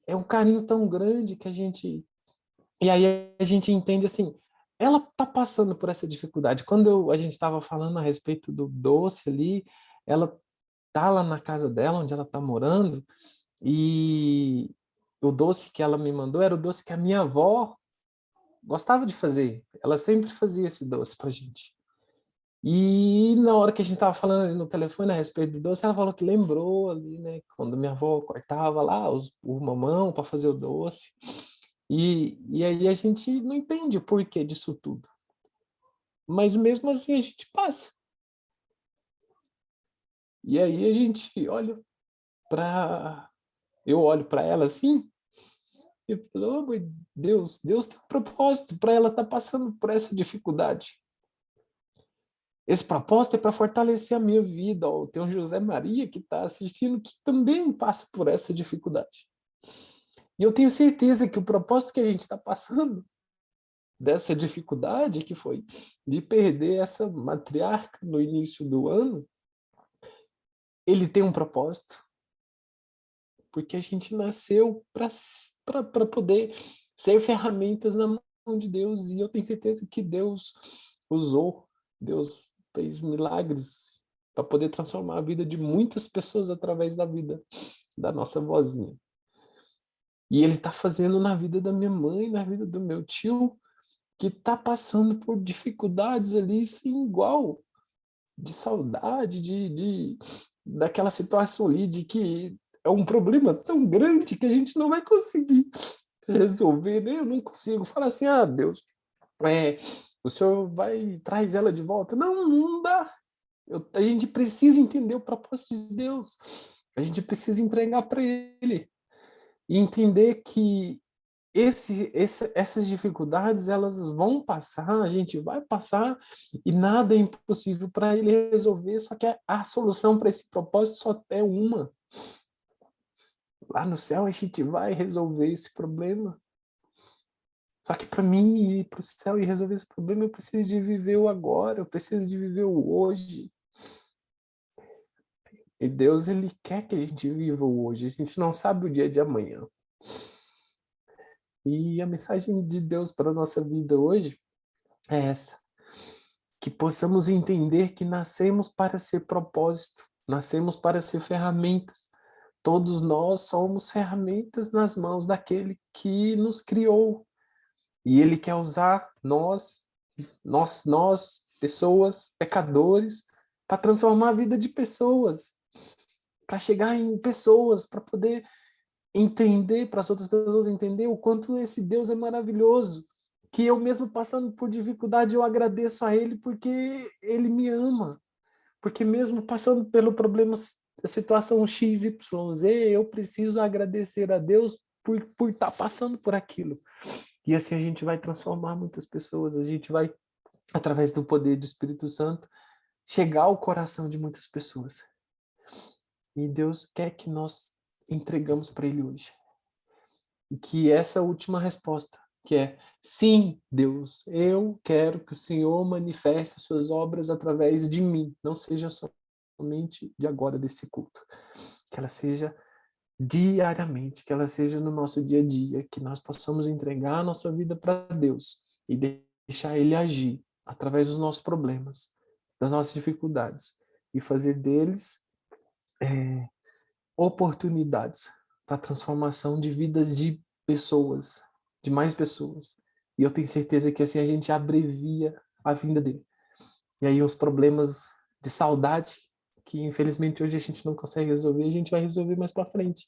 é um carinho tão grande que a gente... E aí a gente entende assim, ela tá passando por essa dificuldade. Quando a gente estava falando a respeito do doce ali, ela tá lá na casa dela, onde ela tá morando, e o doce que ela me mandou era o doce que a minha avó gostava de fazer. Ela sempre fazia esse doce pra gente. E na hora que a gente estava falando ali no telefone a respeito do doce, ela falou que lembrou ali, né, quando minha avó cortava lá o mamão para fazer o doce. E aí a gente não entende o porquê disso tudo. Mas mesmo assim a gente passa. E aí a gente olha para... Eu olho para ela assim e falo, oh, Deus tem um propósito para ela estar passando por essa dificuldade. Esse propósito é para fortalecer a minha vida. Tem um José Maria que está assistindo que também passa por essa dificuldade. E eu tenho certeza que o propósito que a gente está passando dessa dificuldade, que foi de perder essa matriarca no início do ano, ele tem um propósito. Porque a gente nasceu para poder ser ferramentas na mão de Deus. E eu tenho certeza que Deus usou, Deus fez milagres para poder transformar a vida de muitas pessoas através da vida da nossa vozinha. E ele está fazendo na vida da minha mãe, na vida do meu tio, que está passando por dificuldades ali sem igual, de saudade, daquela situação ali de que é um problema tão grande que a gente não vai conseguir resolver, né? Eu não consigo falar assim, Deus, o senhor vai traz ela de volta. Não dá. A gente precisa entender o propósito de Deus. A gente precisa entregar para Ele. E entender que essas dificuldades, elas vão passar, a gente vai passar, e nada é impossível para Ele resolver, só que a solução para esse propósito só é uma. Lá no céu a gente vai resolver esse problema. Só que para mim ir para o céu e resolver esse problema, eu preciso de viver o agora, eu preciso de viver o hoje. E Deus, Ele quer que a gente viva o hoje. A gente não sabe o dia de amanhã. E a mensagem de Deus para a nossa vida hoje é essa. Que possamos entender que nascemos para ser propósito, nascemos para ser ferramentas. Todos nós somos ferramentas nas mãos daquele que nos criou. E Ele quer usar nós, pessoas, pecadores, para transformar a vida de pessoas, para chegar em pessoas, para poder entender, para as outras pessoas entender o quanto esse Deus é maravilhoso, que eu mesmo passando por dificuldade, eu agradeço a Ele porque Ele me ama, porque mesmo passando pelo problema, a situação XYZ, eu preciso agradecer a Deus por estar passando por aquilo. E assim a gente vai transformar muitas pessoas, a gente vai, através do poder do Espírito Santo, chegar ao coração de muitas pessoas. E Deus quer que nós entregamos para Ele hoje. E que essa última resposta, que é, sim, Deus, eu quero que o Senhor manifeste as suas obras através de mim, não seja somente de agora desse culto. Que ela seja diariamente, que ela seja no nosso dia a dia, que nós possamos entregar a nossa vida para Deus e deixar Ele agir através dos nossos problemas, das nossas dificuldades e fazer deles oportunidades para a transformação de vidas de pessoas, de mais pessoas. E eu tenho certeza que assim a gente abrevia a vinda dele. E aí os problemas de saudade, que infelizmente hoje a gente não consegue resolver, a gente vai resolver mais para frente.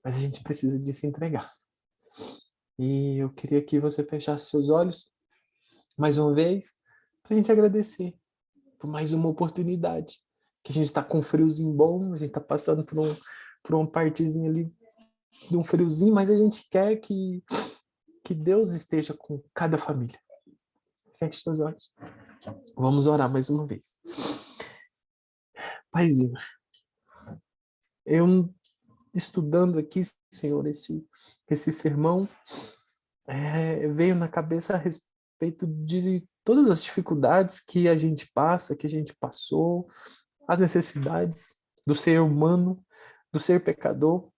Mas a gente precisa de se entregar. E eu queria que você fechasse seus olhos mais uma vez, para a gente agradecer por mais uma oportunidade. Que a gente está com um friozinho bom, a gente está passando por uma partezinha ali de um friozinho, mas a gente quer que Deus esteja com cada família. Feche seus olhos. Vamos orar mais uma vez. Paizinho, eu estudando aqui, Senhor, esse sermão, veio na cabeça a respeito de todas as dificuldades que a gente passa, que a gente passou, as necessidades do ser humano, do ser pecador.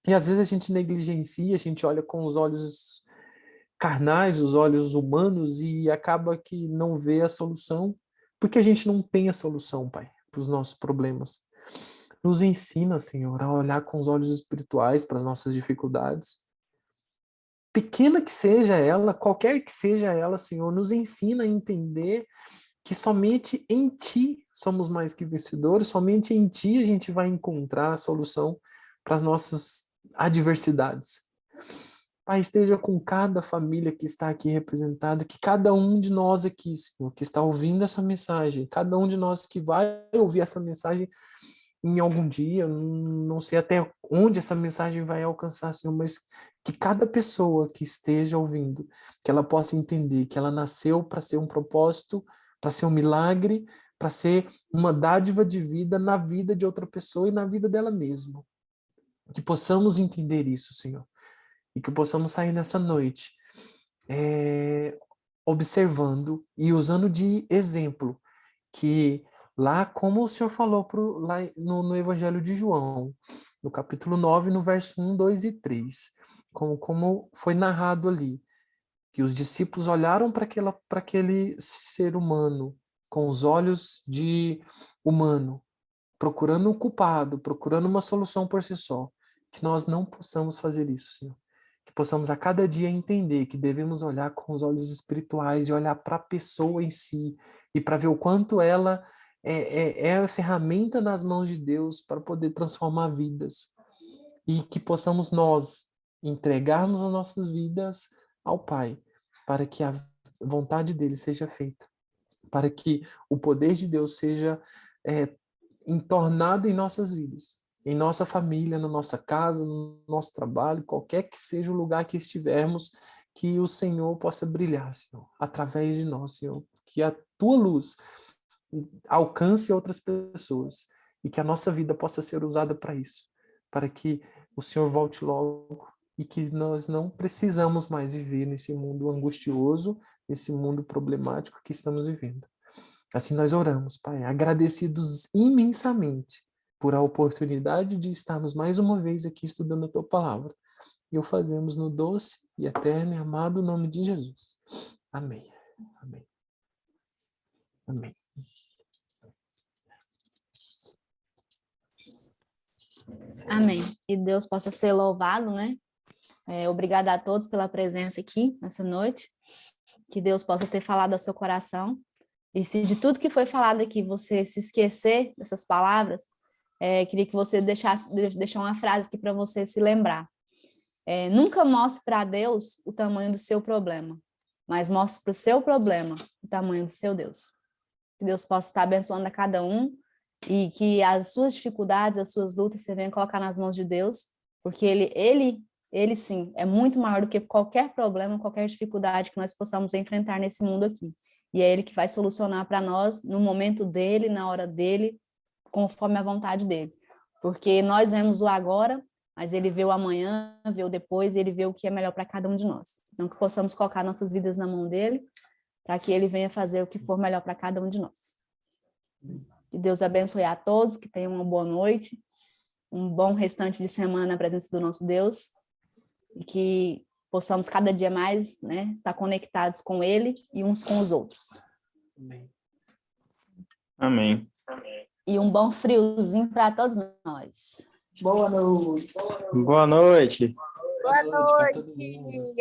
E às vezes a gente negligencia, a gente olha com os olhos carnais, os olhos humanos, e acaba que não vê a solução, porque a gente não tem a solução, Pai, para os nossos problemas. Nos ensina, Senhor, a olhar com os olhos espirituais para as nossas dificuldades. Pequena que seja ela, qualquer que seja ela, Senhor, nos ensina a entender que somente em Ti somos mais que vencedores, somente em Ti a gente vai encontrar a solução para as nossas adversidades. Pai, esteja com cada família que está aqui representada, que cada um de nós aqui, Senhor, que está ouvindo essa mensagem, cada um de nós que vai ouvir essa mensagem em algum dia, não sei até onde essa mensagem vai alcançar, Senhor, mas que cada pessoa que esteja ouvindo, que ela possa entender que ela nasceu para ser um propósito, para ser um milagre, para ser uma dádiva de vida na vida de outra pessoa e na vida dela mesma. Que possamos entender isso, Senhor. E que possamos sair nessa noite observando e usando de exemplo que lá, como o Senhor falou lá no Evangelho de João, no capítulo 9, no verso 1, 2 e 3, como foi narrado ali, que os discípulos olharam para aquele ser humano com os olhos de humano, procurando um culpado, procurando uma solução por si só, que nós não possamos fazer isso, Senhor. Que possamos a cada dia entender que devemos olhar com os olhos espirituais e olhar para a pessoa em si e para ver o quanto ela é a ferramenta nas mãos de Deus para poder transformar vidas. E que possamos nós entregarmos as nossas vidas ao Pai, para que a vontade dele seja feita, para que o poder de Deus seja entornado em nossas vidas, em nossa família, na nossa casa, no nosso trabalho, qualquer que seja o lugar que estivermos, que o Senhor possa brilhar, Senhor, através de nós, Senhor, que a tua luz alcance outras pessoas e que a nossa vida possa ser usada para isso, para que o Senhor volte logo e que nós não precisamos mais viver nesse mundo angustioso, nesse mundo problemático que estamos vivendo. Assim nós oramos, Pai, agradecidos imensamente por a oportunidade de estarmos mais uma vez aqui estudando a Tua Palavra. E o fazemos no doce e eterno e amado nome de Jesus. Amém. Amém. Amém. Amém. Que Deus possa ser louvado, né? Obrigada a todos pela presença aqui nessa noite. Que Deus possa ter falado ao seu coração. E se de tudo que foi falado aqui você se esquecer dessas palavras, queria que você deixasse uma frase aqui para você se lembrar. Nunca mostre para Deus o tamanho do seu problema, mas mostre para o seu problema o tamanho do seu Deus. Que Deus possa estar abençoando a cada um e que as suas dificuldades, as suas lutas, você venha colocar nas mãos de Deus, porque Ele sim, é muito maior do que qualquer problema, qualquer dificuldade que nós possamos enfrentar nesse mundo aqui. E é Ele que vai solucionar para nós no momento dele, na hora dele, conforme a vontade dele. Porque nós vemos o agora, mas Ele vê o amanhã, vê o depois, Ele vê o que é melhor para cada um de nós. Então, que possamos colocar nossas vidas na mão dele, para que Ele venha fazer o que for melhor para cada um de nós. Que Deus abençoe a todos, que tenham uma boa noite, um bom restante de semana na presença do nosso Deus, e que possamos cada dia mais, né, estar conectados com Ele e uns com os outros. Amém. E um bom friozinho para todos nós. Boa noite. Boa noite. Boa noite.